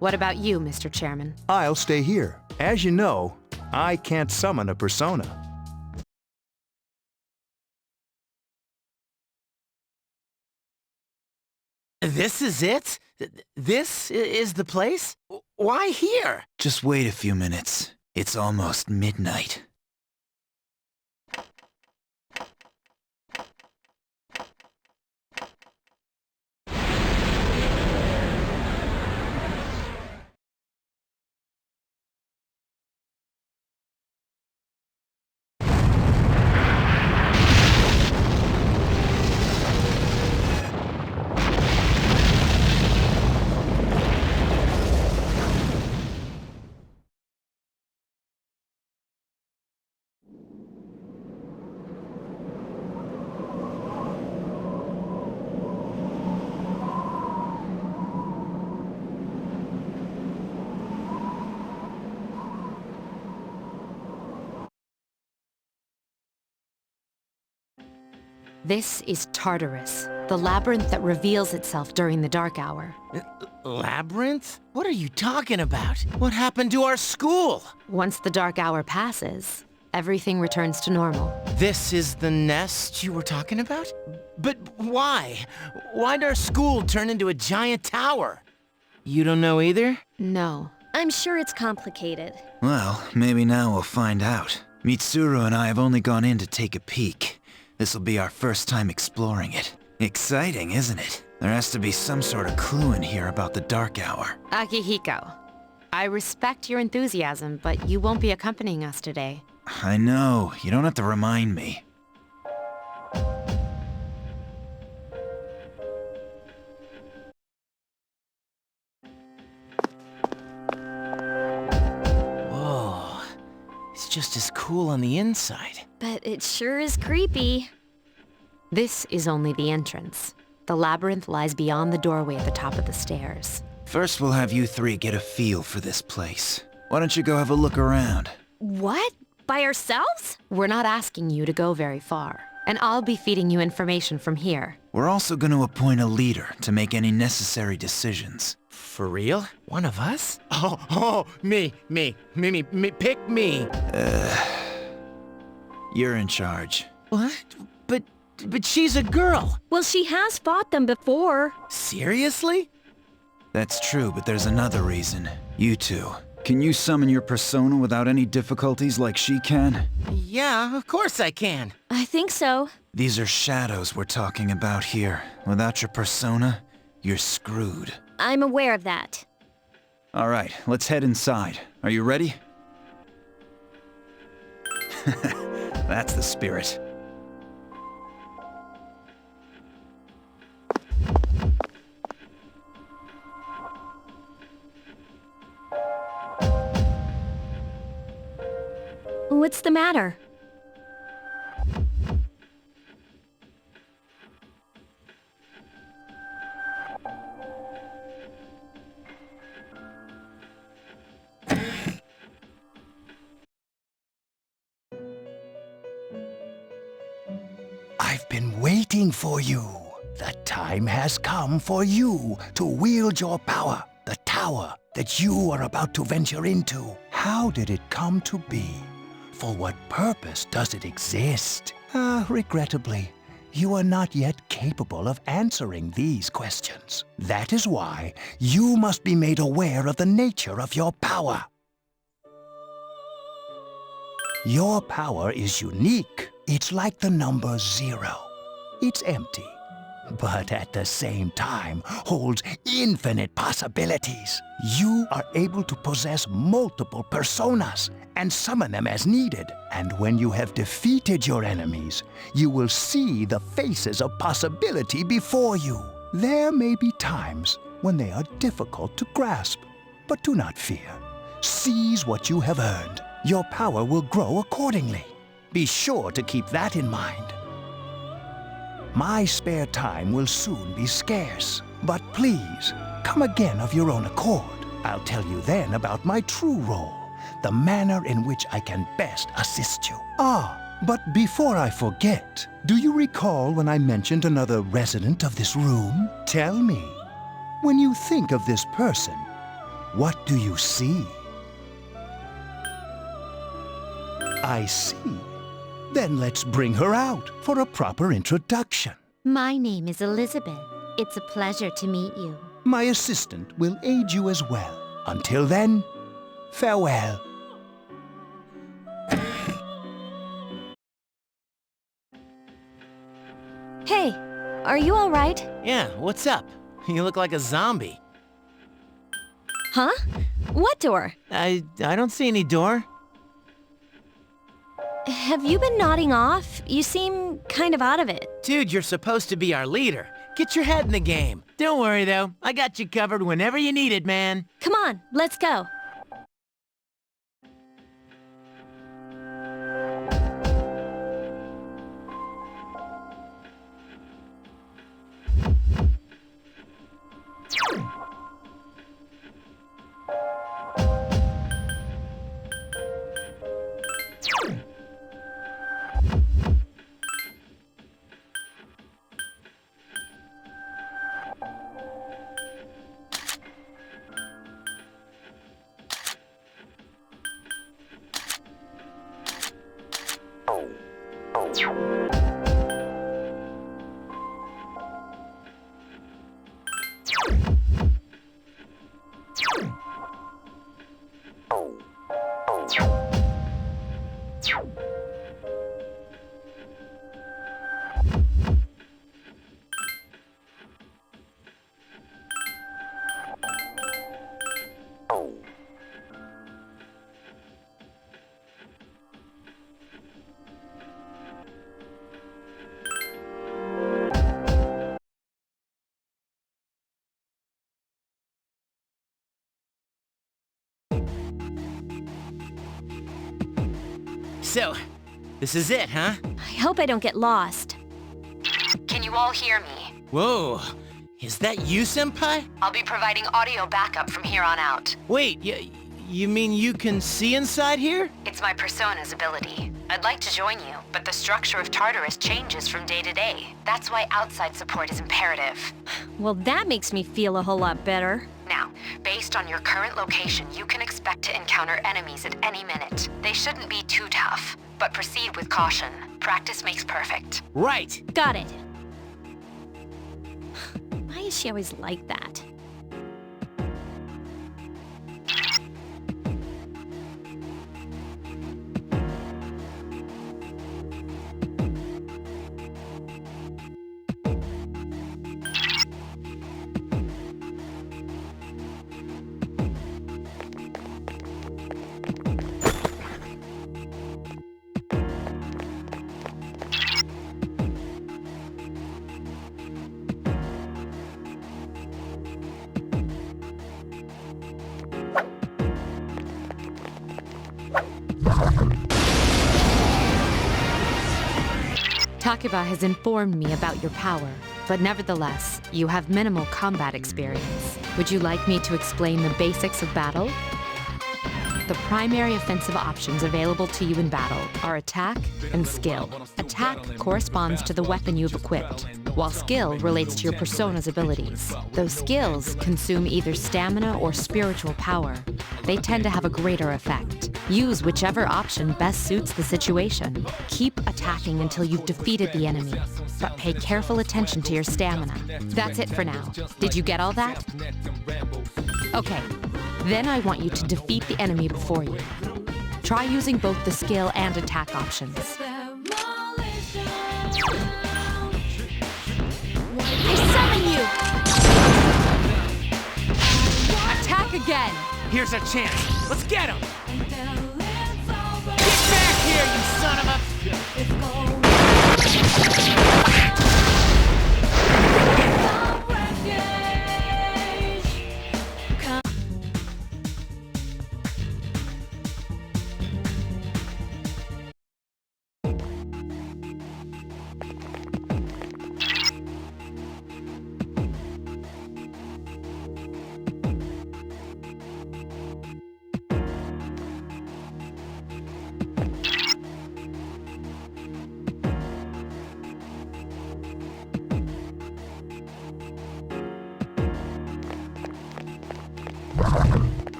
What about you, Mr. Chairman? I'll stay here. As you know, I can't summon a persona. This is it? This is the place? Why here? Just wait a few minutes. It's almost midnight. This is Tartarus, the labyrinth that reveals itself during the dark hour. Labyrinth? What are you talking about? What happened to our school? Once the dark hour passes, everything returns to normal. This is the nest you were talking about? But why? Why'd our school turn into a giant tower? You don't know either? No. I'm sure it's complicated. Well, maybe now we'll find out. Mitsuru and I have only gone in to take a peek. This'll be our first time exploring it. Exciting, isn't it? There has to be some sort of clue in here about the dark hour. Akihiko, I respect your enthusiasm, but you won't be accompanying us today. I know. You don't have to remind me. Whoa. It's just as cool on the inside. But it sure is creepy. This is only the entrance. The labyrinth lies beyond the doorway at the top of the stairs. First, we'll have you three get a feel for this place. Why don't you go have a look around? What? by ourselves? We're not asking you to go very far, and I'll be feeding you information from here. We're also going to appoint a leader to make any necessary decisions. For real? One of us? Oh, me, pick me. You're in charge. What? But she's a girl. Well, she has fought them before. Seriously? That's true, but there's another reason. You two. Can you summon your persona without any difficulties like she can? Yeah, of course I can. I think so. These are shadows we're talking about here. Without your persona, you're screwed. I'm aware of that. All right, let's head inside. Are you ready? That's the spirit. What's the matter? I've been waiting for you. The time has come for you to wield your power, the tower that you are about to venture into. How did it come to be? For what purpose does it exist? Regrettably, you are not yet capable of answering these questions. That is why you must be made aware of the nature of your power. Your power is unique. It's like the number 0. It's empty, but at the same time holds infinite possibilities. You are able to possess multiple personas and summon them as needed. And when you have defeated your enemies, you will see the faces of possibility before you. There may be times when they are difficult to grasp, but do not fear. Seize what you have earned. Your power will grow accordingly. Be sure to keep that in mind. My spare time will soon be scarce, but please, come again of your own accord. I'll tell you then about my true role, the manner in which I can best assist you. But before I forget, do you recall when I mentioned another resident of this room? Tell me, when you think of this person, what do you see? I see. Then let's bring her out for a proper introduction. My name is Elizabeth. It's a pleasure to meet you. My assistant will aid you as well. Until then, farewell. Hey, are you all right? Yeah, what's up? You look like a zombie. Huh? What door? I don't see any door. Have you been nodding off? You seem kind of out of it. Dude, you're supposed to be our leader. Get your head in the game. Don't worry, though. I got you covered whenever you need it, man. Come on, let's go. So, this is it, huh? I hope I don't get lost. Can you all hear me? Whoa, is that you, Senpai? I'll be providing audio backup from here on out. Wait, You mean you can see inside here? It's my persona's ability. I'd like to join you, but the structure of Tartarus changes from day to day. That's why outside support is imperative. Well, that makes me feel a whole lot better. Now, based on your current location, you can expect to encounter enemies at any minute. They shouldn't be too tough, but proceed with caution. Practice makes perfect. Right. Got it. Why is she always like that? Takeba has informed me about your power, but nevertheless, you have minimal combat experience. Would you like me to explain the basics of battle? The primary offensive options available to you in battle are attack and skill. Attack corresponds to the weapon you've equipped, while skill relates to your persona's abilities. Those skills consume either stamina or spiritual power. They tend to have a greater effect. Use whichever option best suits the situation. Keep attacking until you've defeated the enemy, but pay careful attention to your stamina. That's it for now. Did you get all that? Okay, then I want you to defeat the enemy before you. Try using both the skill and attack options. I summon you! Attack again! Here's a chance. Let's get him! Get back here, you son of a...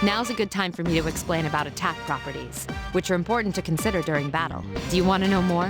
Now's a good time for me to explain about attack properties, which are important to consider during battle. Do you want to know more?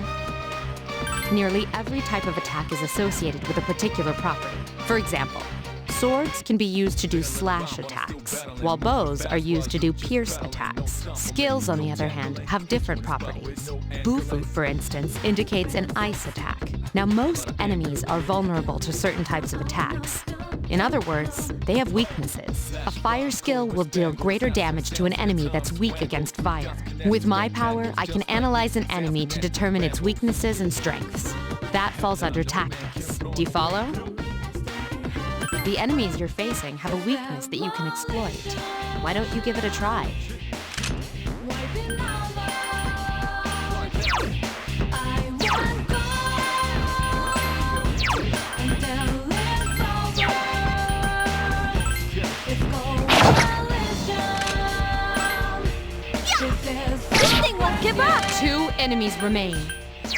Nearly every type of attack is associated with a particular property. For example, swords can be used to do slash attacks, while bows are used to do pierce attacks. Skills, on the other hand, have different properties. Bufu, for instance, indicates an ice attack. Now, most enemies are vulnerable to certain types of attacks. In other words, they have weaknesses. A fire skill will deal greater damage to an enemy that's weak against fire. With my power, I can analyze an enemy to determine its weaknesses and strengths. That falls under tactics. Do you follow? The enemies you're facing have a weakness that you can exploit. Why don't you give it a try? Something won't give up! 2 enemies remain.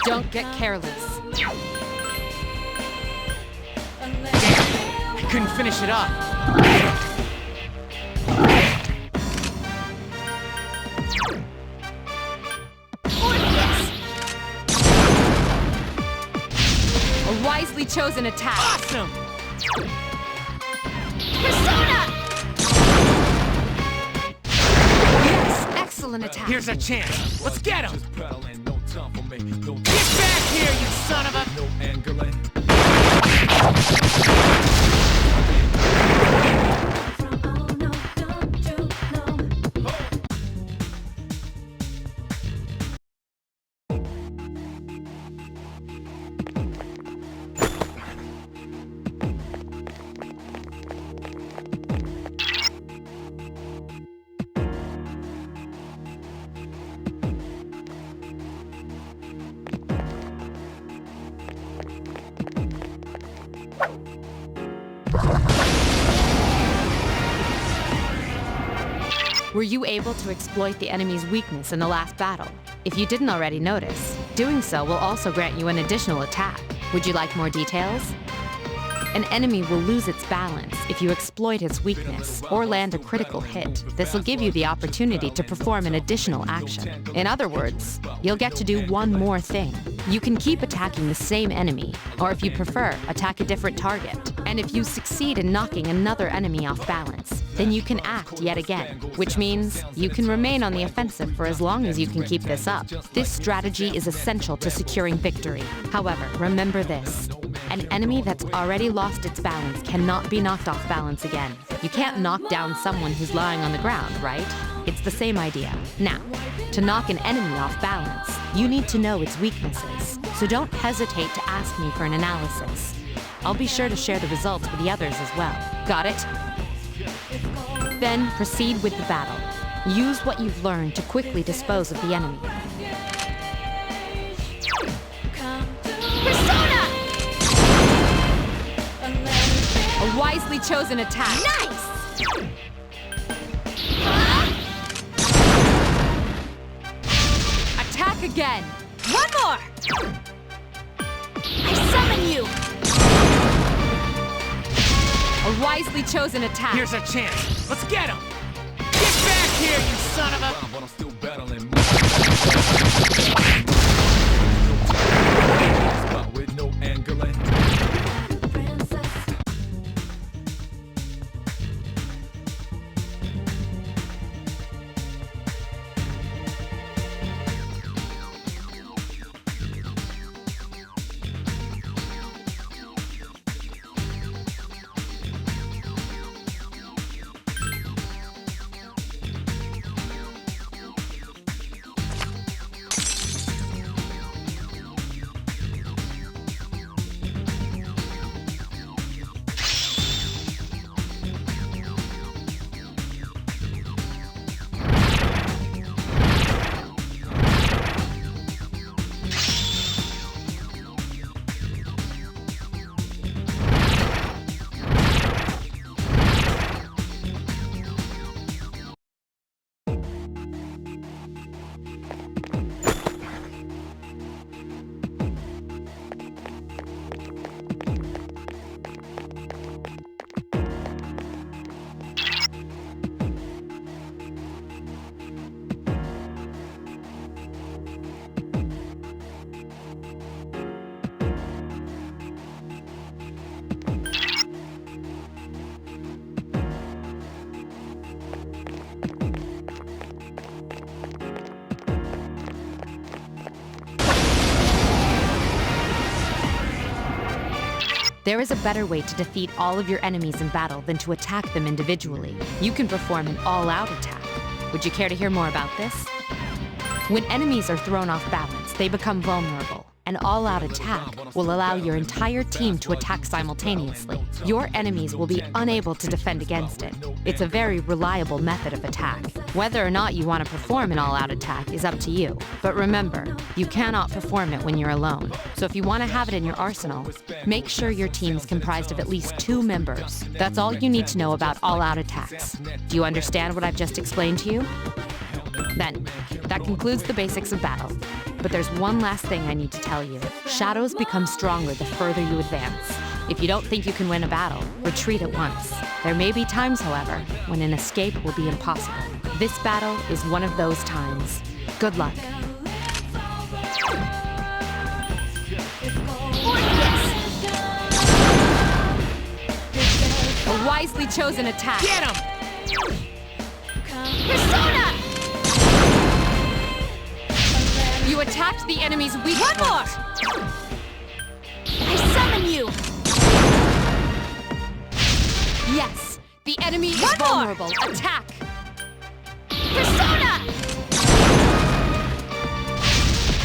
Don't get careless. I couldn't finish it up. A wisely chosen attack. Awesome! Persona! Excellent attack. Here's a chance. Let's get him! Get back here, you son of a... Were you able to exploit the enemy's weakness in the last battle? If you didn't already notice, doing so will also grant you an additional attack. Would you like more details? An enemy will lose its balance if you exploit its weakness or land a critical hit. This will give you the opportunity to perform an additional action. In other words, you'll get to do one more thing. You can keep attacking the same enemy, or if you prefer, attack a different target. And if you succeed in knocking another enemy off balance, then you can act yet again, which means you can remain on the offensive for as long as you can keep this up. This strategy is essential to securing victory. However, remember this. An enemy that's already lost its balance cannot be knocked off balance again. You can't knock down someone who's lying on the ground, right? It's the same idea. Now, to knock an enemy off balance, you need to know its weaknesses. So don't hesitate to ask me for an analysis. I'll be sure to share the results with the others as well. Got it? Then proceed with the battle. Use what you've learned to quickly dispose of the enemy. A wisely chosen attack. Nice! Attack again. One more! I summon you! A wisely chosen attack. Here's a chance. Let's get him! Get back here, you son of a... But I'm still battling. Spot with no angling. There is a better way to defeat all of your enemies in battle than to attack them individually. You can perform an all-out attack. Would you care to hear more about this? When enemies are thrown off balance, they become vulnerable. An all-out attack will allow your entire team to attack simultaneously. Your enemies will be unable to defend against it. It's a very reliable method of attack. Whether or not you want to perform an all-out attack is up to you. But remember, you cannot perform it when you're alone. So if you want to have it in your arsenal, make sure your team is comprised of at least 2 members. That's all you need to know about all-out attacks. Do you understand what I've just explained to you? Then, that concludes the basics of battle. But there's one last thing I need to tell you. Shadows become stronger the further you advance. If you don't think you can win a battle, retreat at once. There may be times, however, when an escape will be impossible. This battle is one of those times. Good luck. A wisely chosen attack. Get him! Persona! You attacked the enemy's weak One more! point. I summon you! Yes, the enemy is One more! vulnerable. Attack! Persona!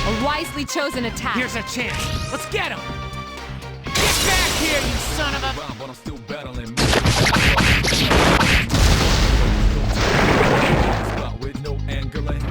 A wisely chosen attack. Here's a chance. Let's get him! Get back here, you son of a... But I'm still battling. Spot with no angling.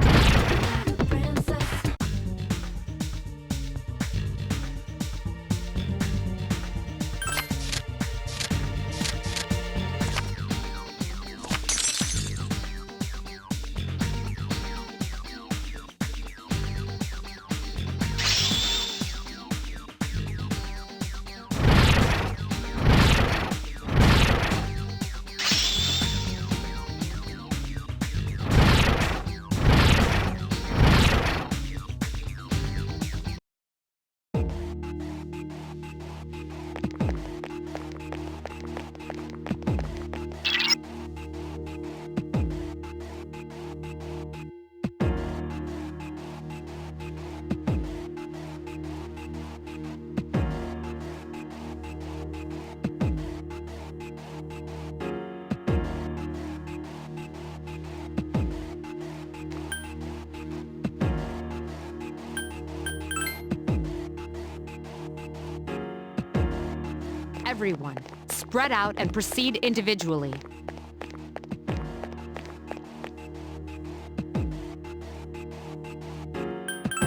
Everyone, spread out and proceed individually.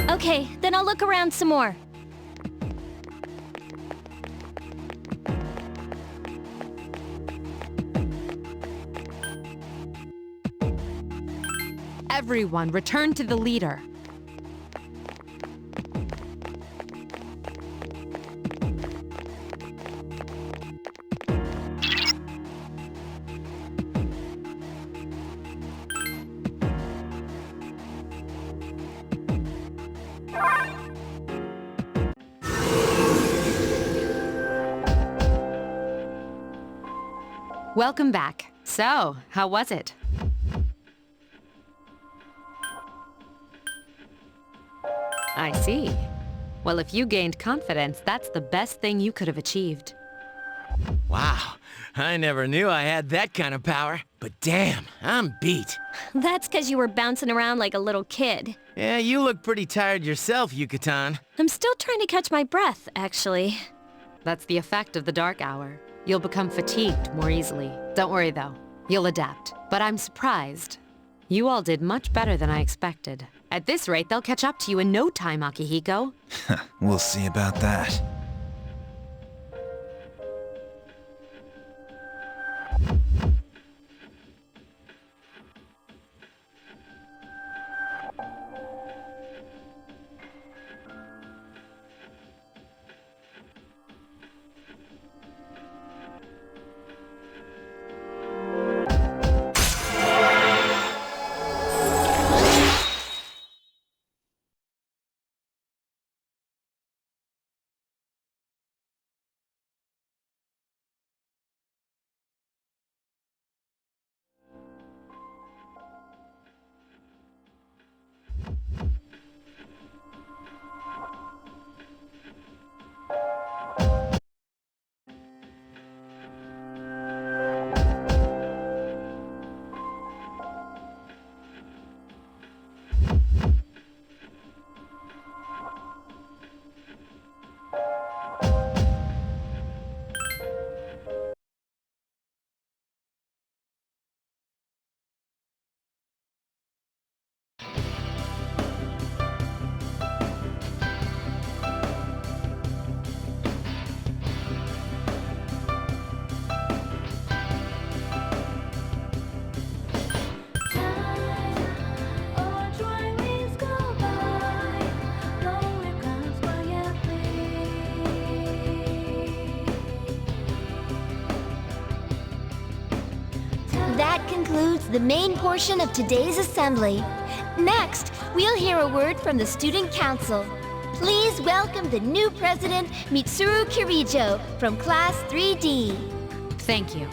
Okay, then I'll look around some more. Everyone, return to the leader. Welcome back. So, how was it? I see. Well, if you gained confidence, that's the best thing you could have achieved. Wow, I never knew I had that kind of power. But damn, I'm beat. That's because you were bouncing around like a little kid. Yeah, you look pretty tired yourself, Yucatan. I'm still trying to catch my breath, actually. That's the effect of the dark hour. You'll become fatigued more easily. Don't worry, though. You'll adapt. But I'm surprised. You all did much better than I expected. At this rate, they'll catch up to you in no time, Akihiko. We'll see about that. That concludes the main portion of today's assembly. Next, we'll hear a word from the Student Council. Please welcome the new president, Mitsuru Kirijo, from Class 3D. Thank you.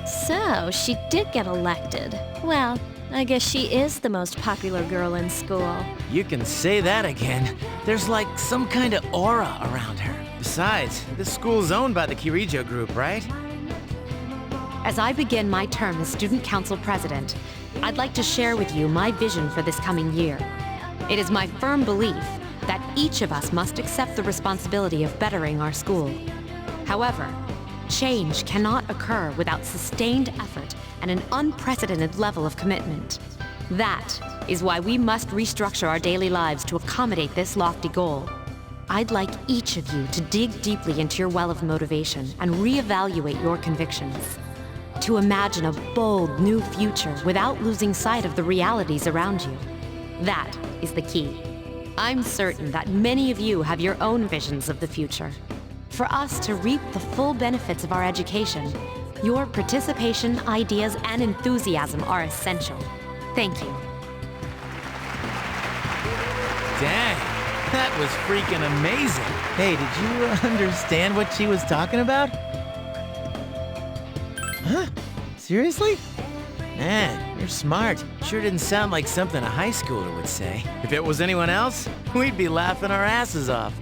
So, she did get elected. Well, I guess she is the most popular girl in school. You can say that again. There's like some kind of aura around her. Besides, this school's owned by the Kirijo group, right? As I begin my term as Student Council President, I'd like to share with you my vision for this coming year. It is my firm belief that each of us must accept the responsibility of bettering our school. However, change cannot occur without sustained effort and an unprecedented level of commitment. That is why we must restructure our daily lives to accommodate this lofty goal. I'd like each of you to dig deeply into your well of motivation and reevaluate your convictions. To imagine a bold, new future without losing sight of the realities around you. That is the key. I'm certain that many of you have your own visions of the future. For us to reap the full benefits of our education, your participation, ideas, and enthusiasm are essential. Thank you. Dang, that was freaking amazing. Hey, did you understand what she was talking about? Huh? Seriously? Man, you're smart. Sure didn't sound like something a high schooler would say. If it was anyone else, we'd be laughing our asses off.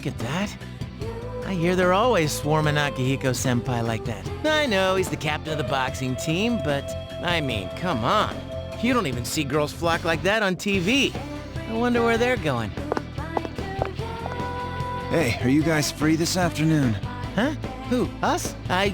at that. I hear they're always swarming Akihiko-senpai like that. I know he's the captain of the boxing team, but I mean, come on. You don't even see girls flock like that on TV. I wonder where they're going. Hey, are you guys free this afternoon? Huh? Who? Us? I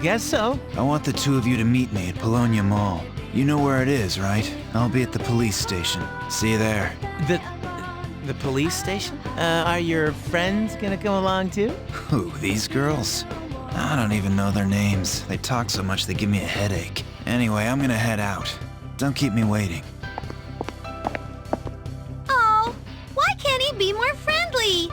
guess so. I want the two of you to meet me at Polonia Mall. You know where it is, right? I'll be at the police station. See you there. The police station? Are your friends gonna come along too? Who, these girls? I don't even know their names. They talk so much they give me a headache. Anyway, I'm gonna head out. Don't keep me waiting. Oh, why can't he be more friendly?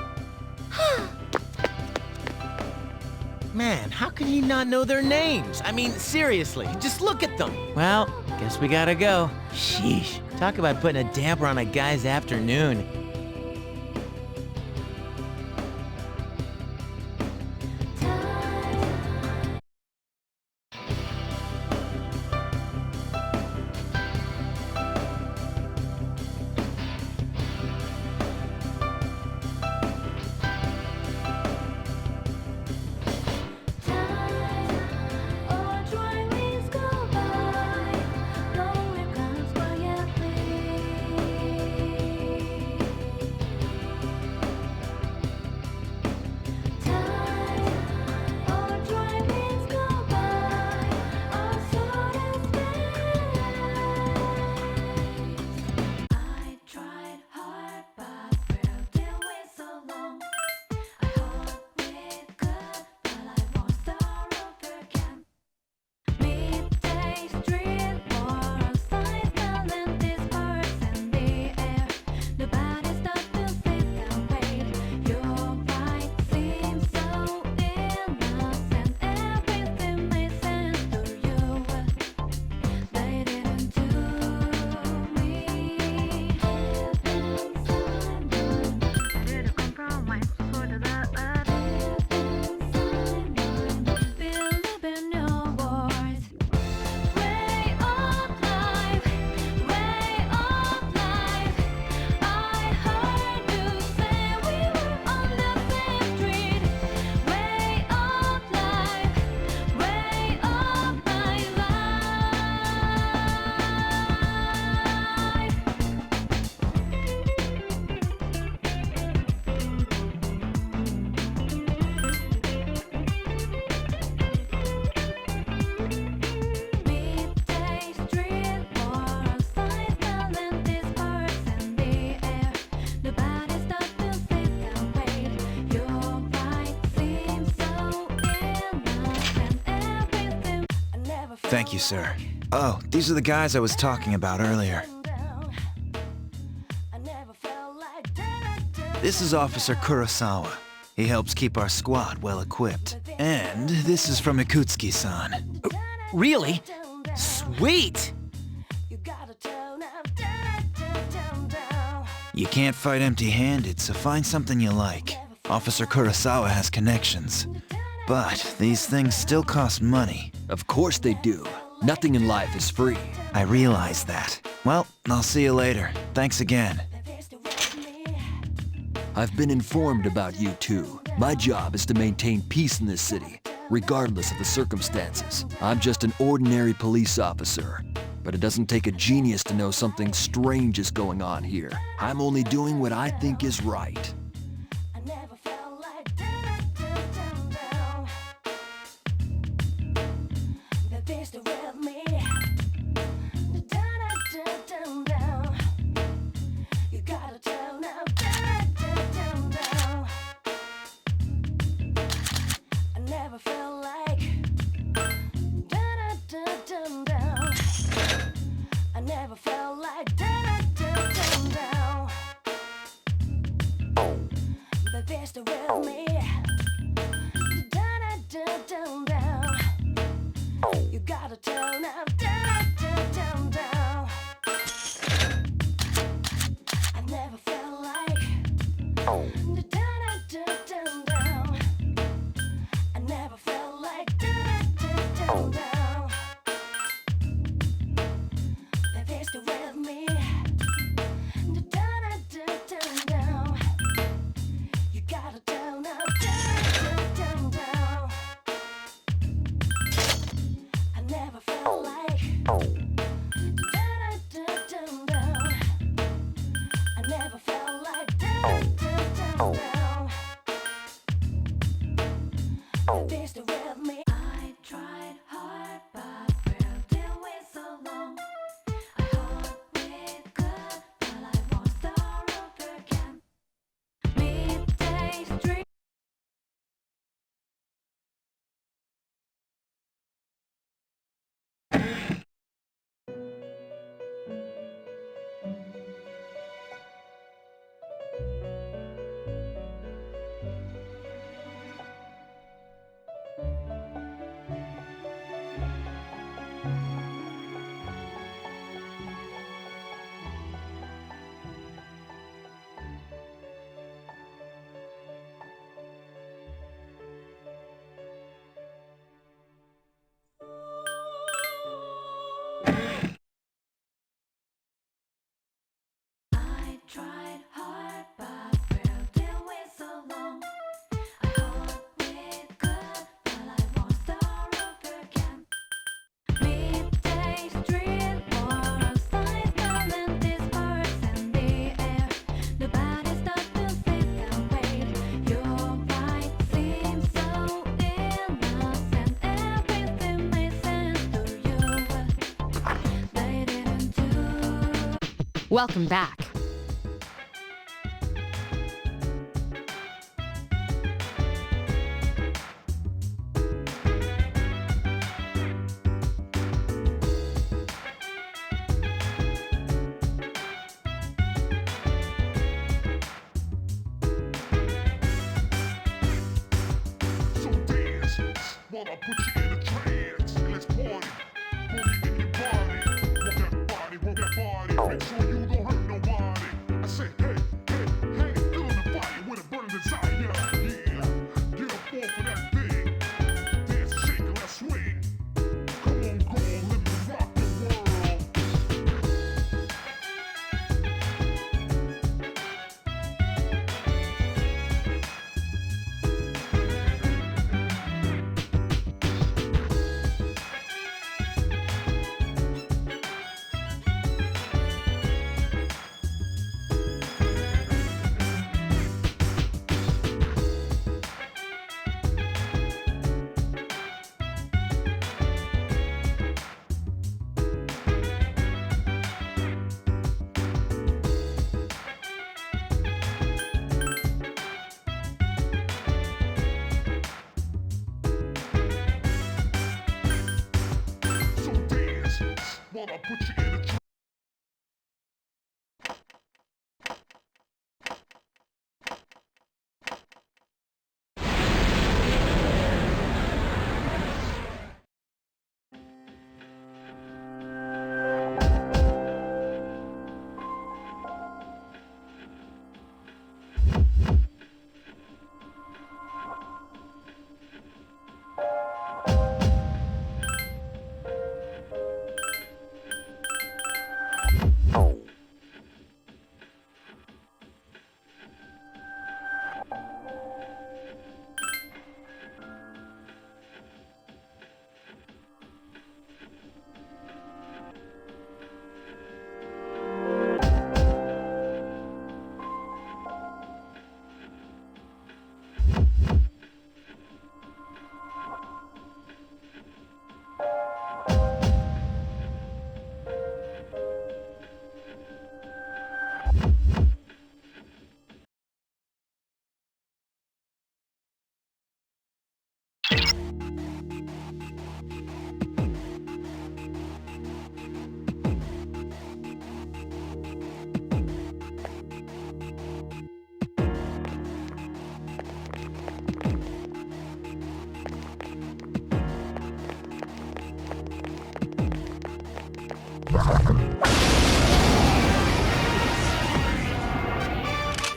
Man, how can he not know their names? I mean, seriously, just look at them. Well, guess we gotta go. Sheesh, talk about putting a damper on a guy's afternoon. Thank you, sir. Oh, these are the guys I was talking about earlier. This is Officer Kurosawa. He helps keep our squad well equipped. And this is from Ikutsuki-san. Really? Sweet! You can't fight empty-handed, so find something you like. Officer Kurosawa has connections. But these things still cost money. Of course they do. Nothing in life is free. I realize that. Well, I'll see you later. Thanks again. I've been informed about you two. My job is to maintain peace in this city, regardless of the circumstances. I'm just an ordinary police officer. But it doesn't take a genius to know something strange is going on here. I'm only doing what I think is right. Gotta Welcome back. So dance while I put you in a trance. Let's party. Boogie in your body. Work that body. Make sure you don't hurt nobody. I say, hey, hey, hey, feeling the fire with a burning desire. Yeah, get up off of that thing. Dance, shake, and let's swing. Come on, go on, let me rock the world. So dance while I put you in a trance.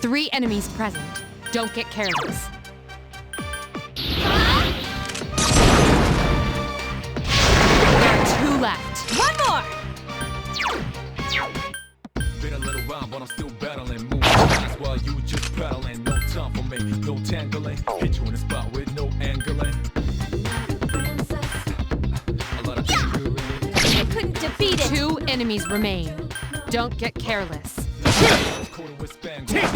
Three enemies present. Don't get careless. There are two left. One more! Been a little while, but I'm still battling. Moving fast while you just battling. No time for me, no tangling. Hit you in the spot with no angling. A lot of angling. You couldn't defeat it! Two enemies remain. Don't get careless. Take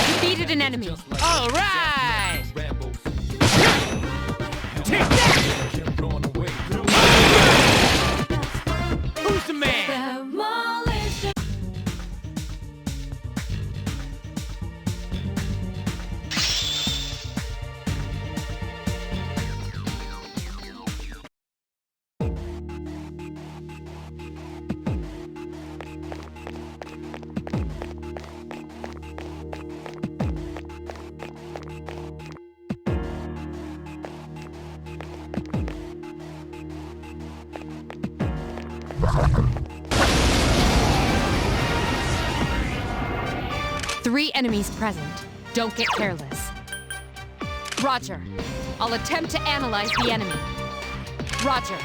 Defeated an enemy. All right! Three enemies present. Don't get careless. Roger. I'll attempt to analyze the enemy. Roger.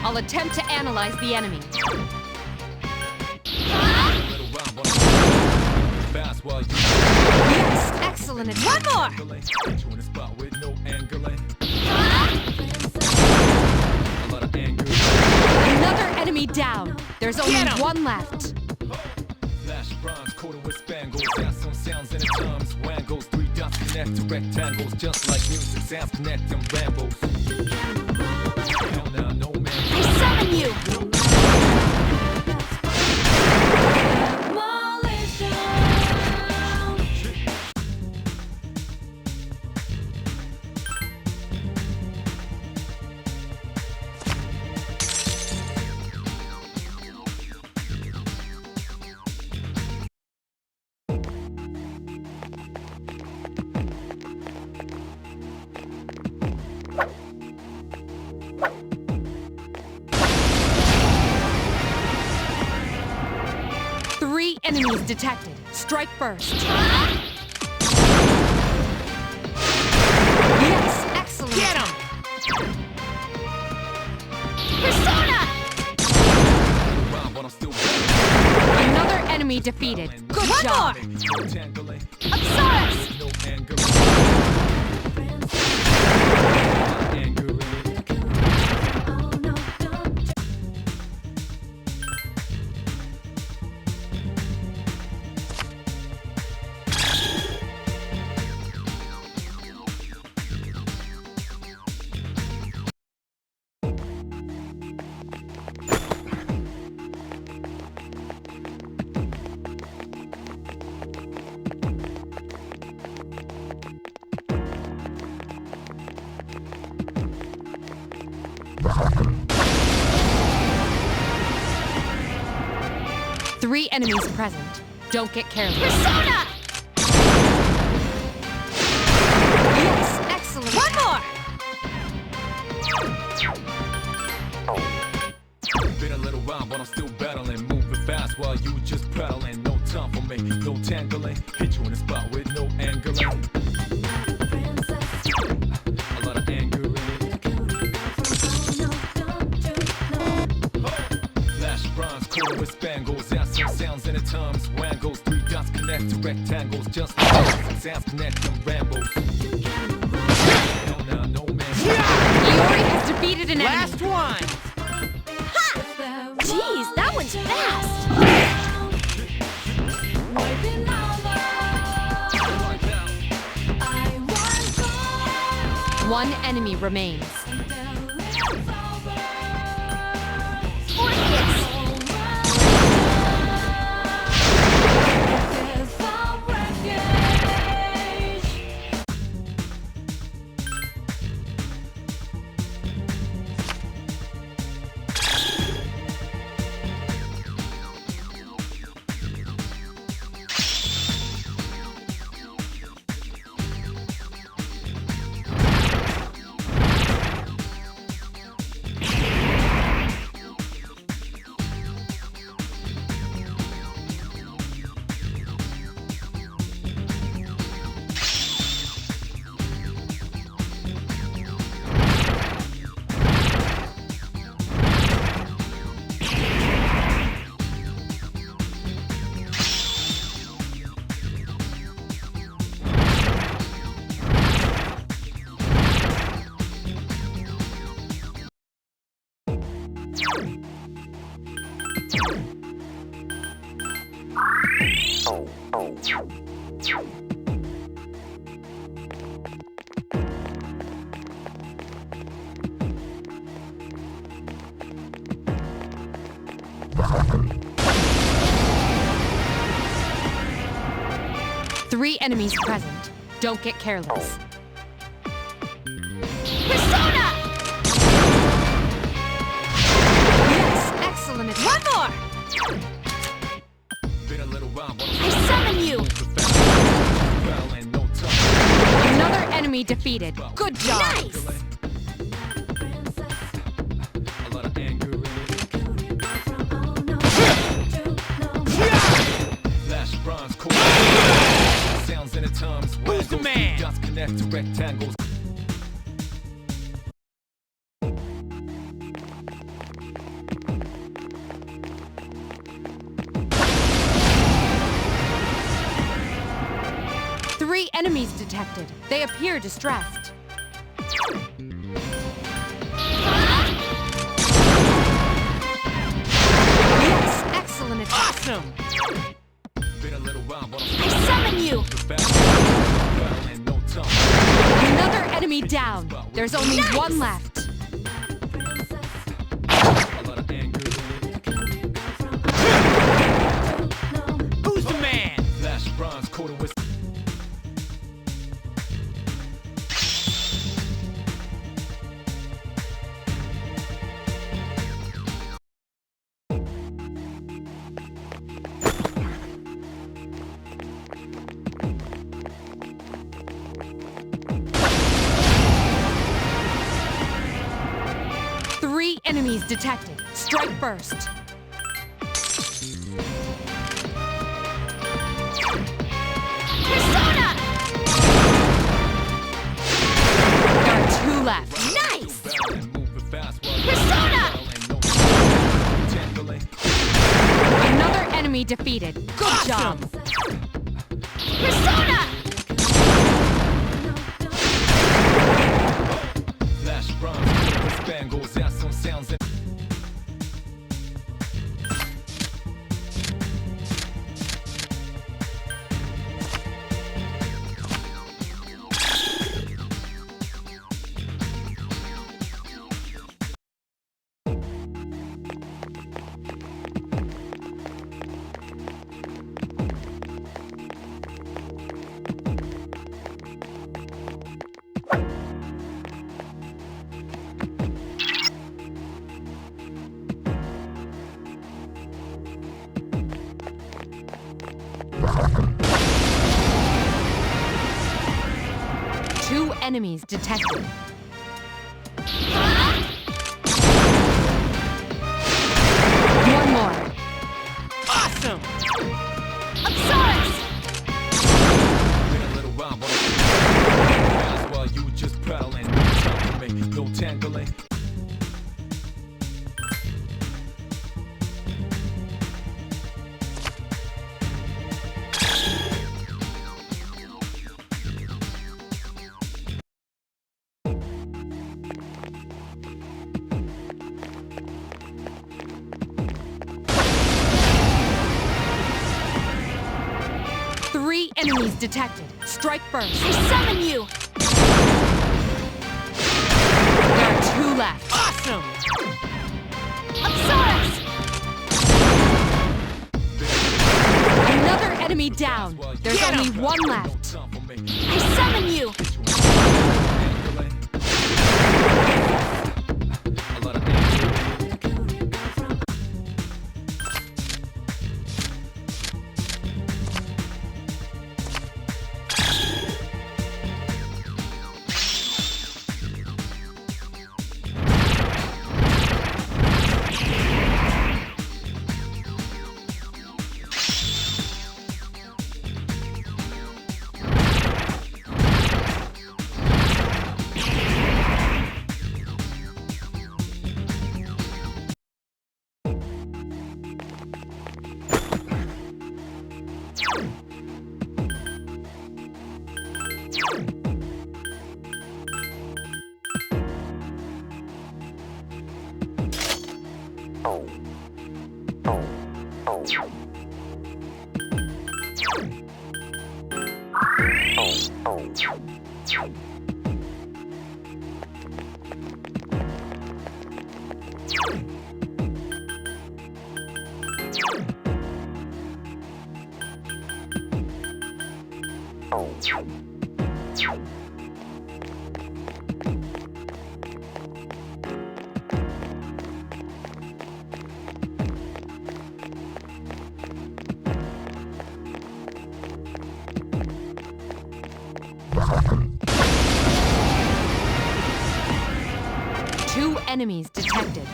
I'll attempt to analyze the enemy. Yes, excellent. And one more! Another enemy down. There's only one left. Flash bronze coated with spangles. Got some sounds and it comes. Wangles, 3 dots connect to rectangles. Just like music, sounds connect them rambles. Hell nah, no man. I summon you! Three enemies detected. Strike first. Yes, excellent. Get him! Persona! Another enemy defeated. Good job. Apsaurus! Three enemies present. Don't get careless. Persona! Yes, excellent. One more! Been a little while, but I'm still battling. Moving fast while you just prattling. No time for me, no tangling. Hit you in the spot with no angling. A lot of anger in it. Flash bronze coated with spangles. Got some sounds and it comes. Wangles, 3 dots connect to rectangles. Just like music, sounds connect them rambles. Hell nah, no man. Iori has defeated an enemy. Last one! Jeez, that one's fast! One enemy remains. Three enemies present. Don't get careless. Persona! Yes, excellent. One more! I summon you! Another enemy defeated. Good job. Nice! the man? Dots connect to rectangles. Three enemies detected. They appear distressed. Yes, excellent attack. Awesome! Been a little while, but I summon you! Another enemy down. There's only one left. Who's the man? Flash bronze coated with. Three enemies detected. Strike first. Persona! There are two left. Nice! Persona! Another enemy defeated. Good job. Persona! Flash bronze coated with spangles. Out some sounds and. Two enemies detected. One more. Awesome! Absaurus! Been a little while, but fast while you just prowling. No time for me, no tangling. Three enemies detected. Strike first. I summon you! There are two left. Awesome! Absaurus! Another enemy down. There's only one left. I summon you! Two enemies detected.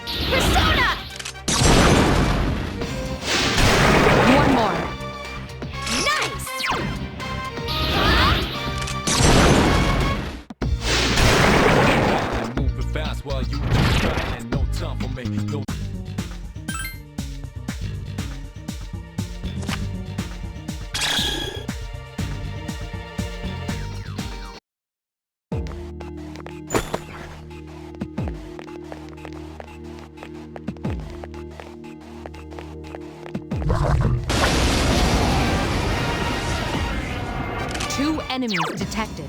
Persona! One more. Nice! while you just battling. No time for me. No. Two enemies detected.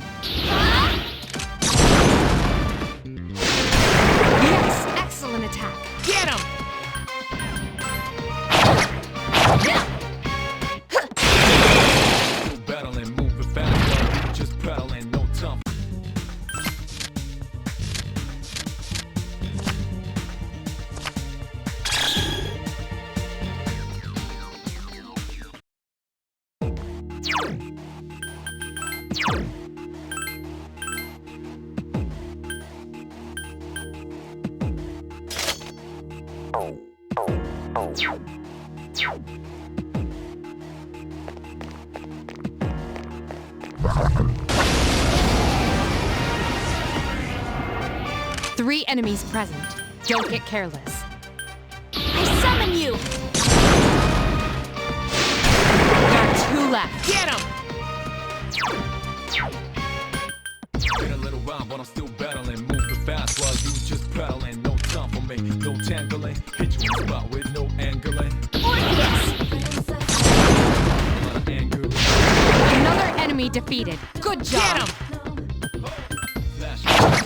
Yes, excellent attack. Get him! Still battling, moving fast while you just battling. No time. Three enemies present. Don't get careless. I summon you! There are two left. Get him! Been a little while, but I'm still battling, moving fast while you just battling. No time for me, no tangling. Hit you in the spot with no angling. Another enemy defeated. Good job. Get him! Flash,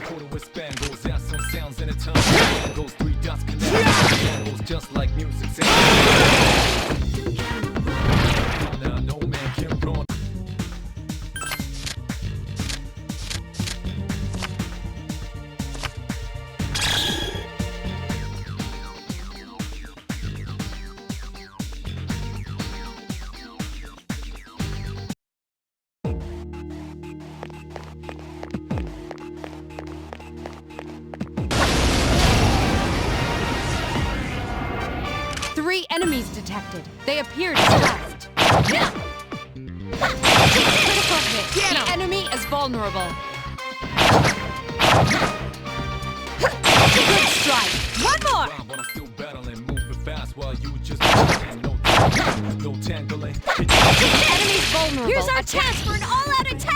quarter with spangles, out some sounds in a time. Spangles, 3 dots connect. Spangles, just like music. Now no man can run. Three enemies detected. They appear to left. Critical hit. The enemy is vulnerable. Good strike. One more. But I'm still battling, moving fast while you just battling. No tangling. The enemy's vulnerable. Here's our chance for an all-out attack!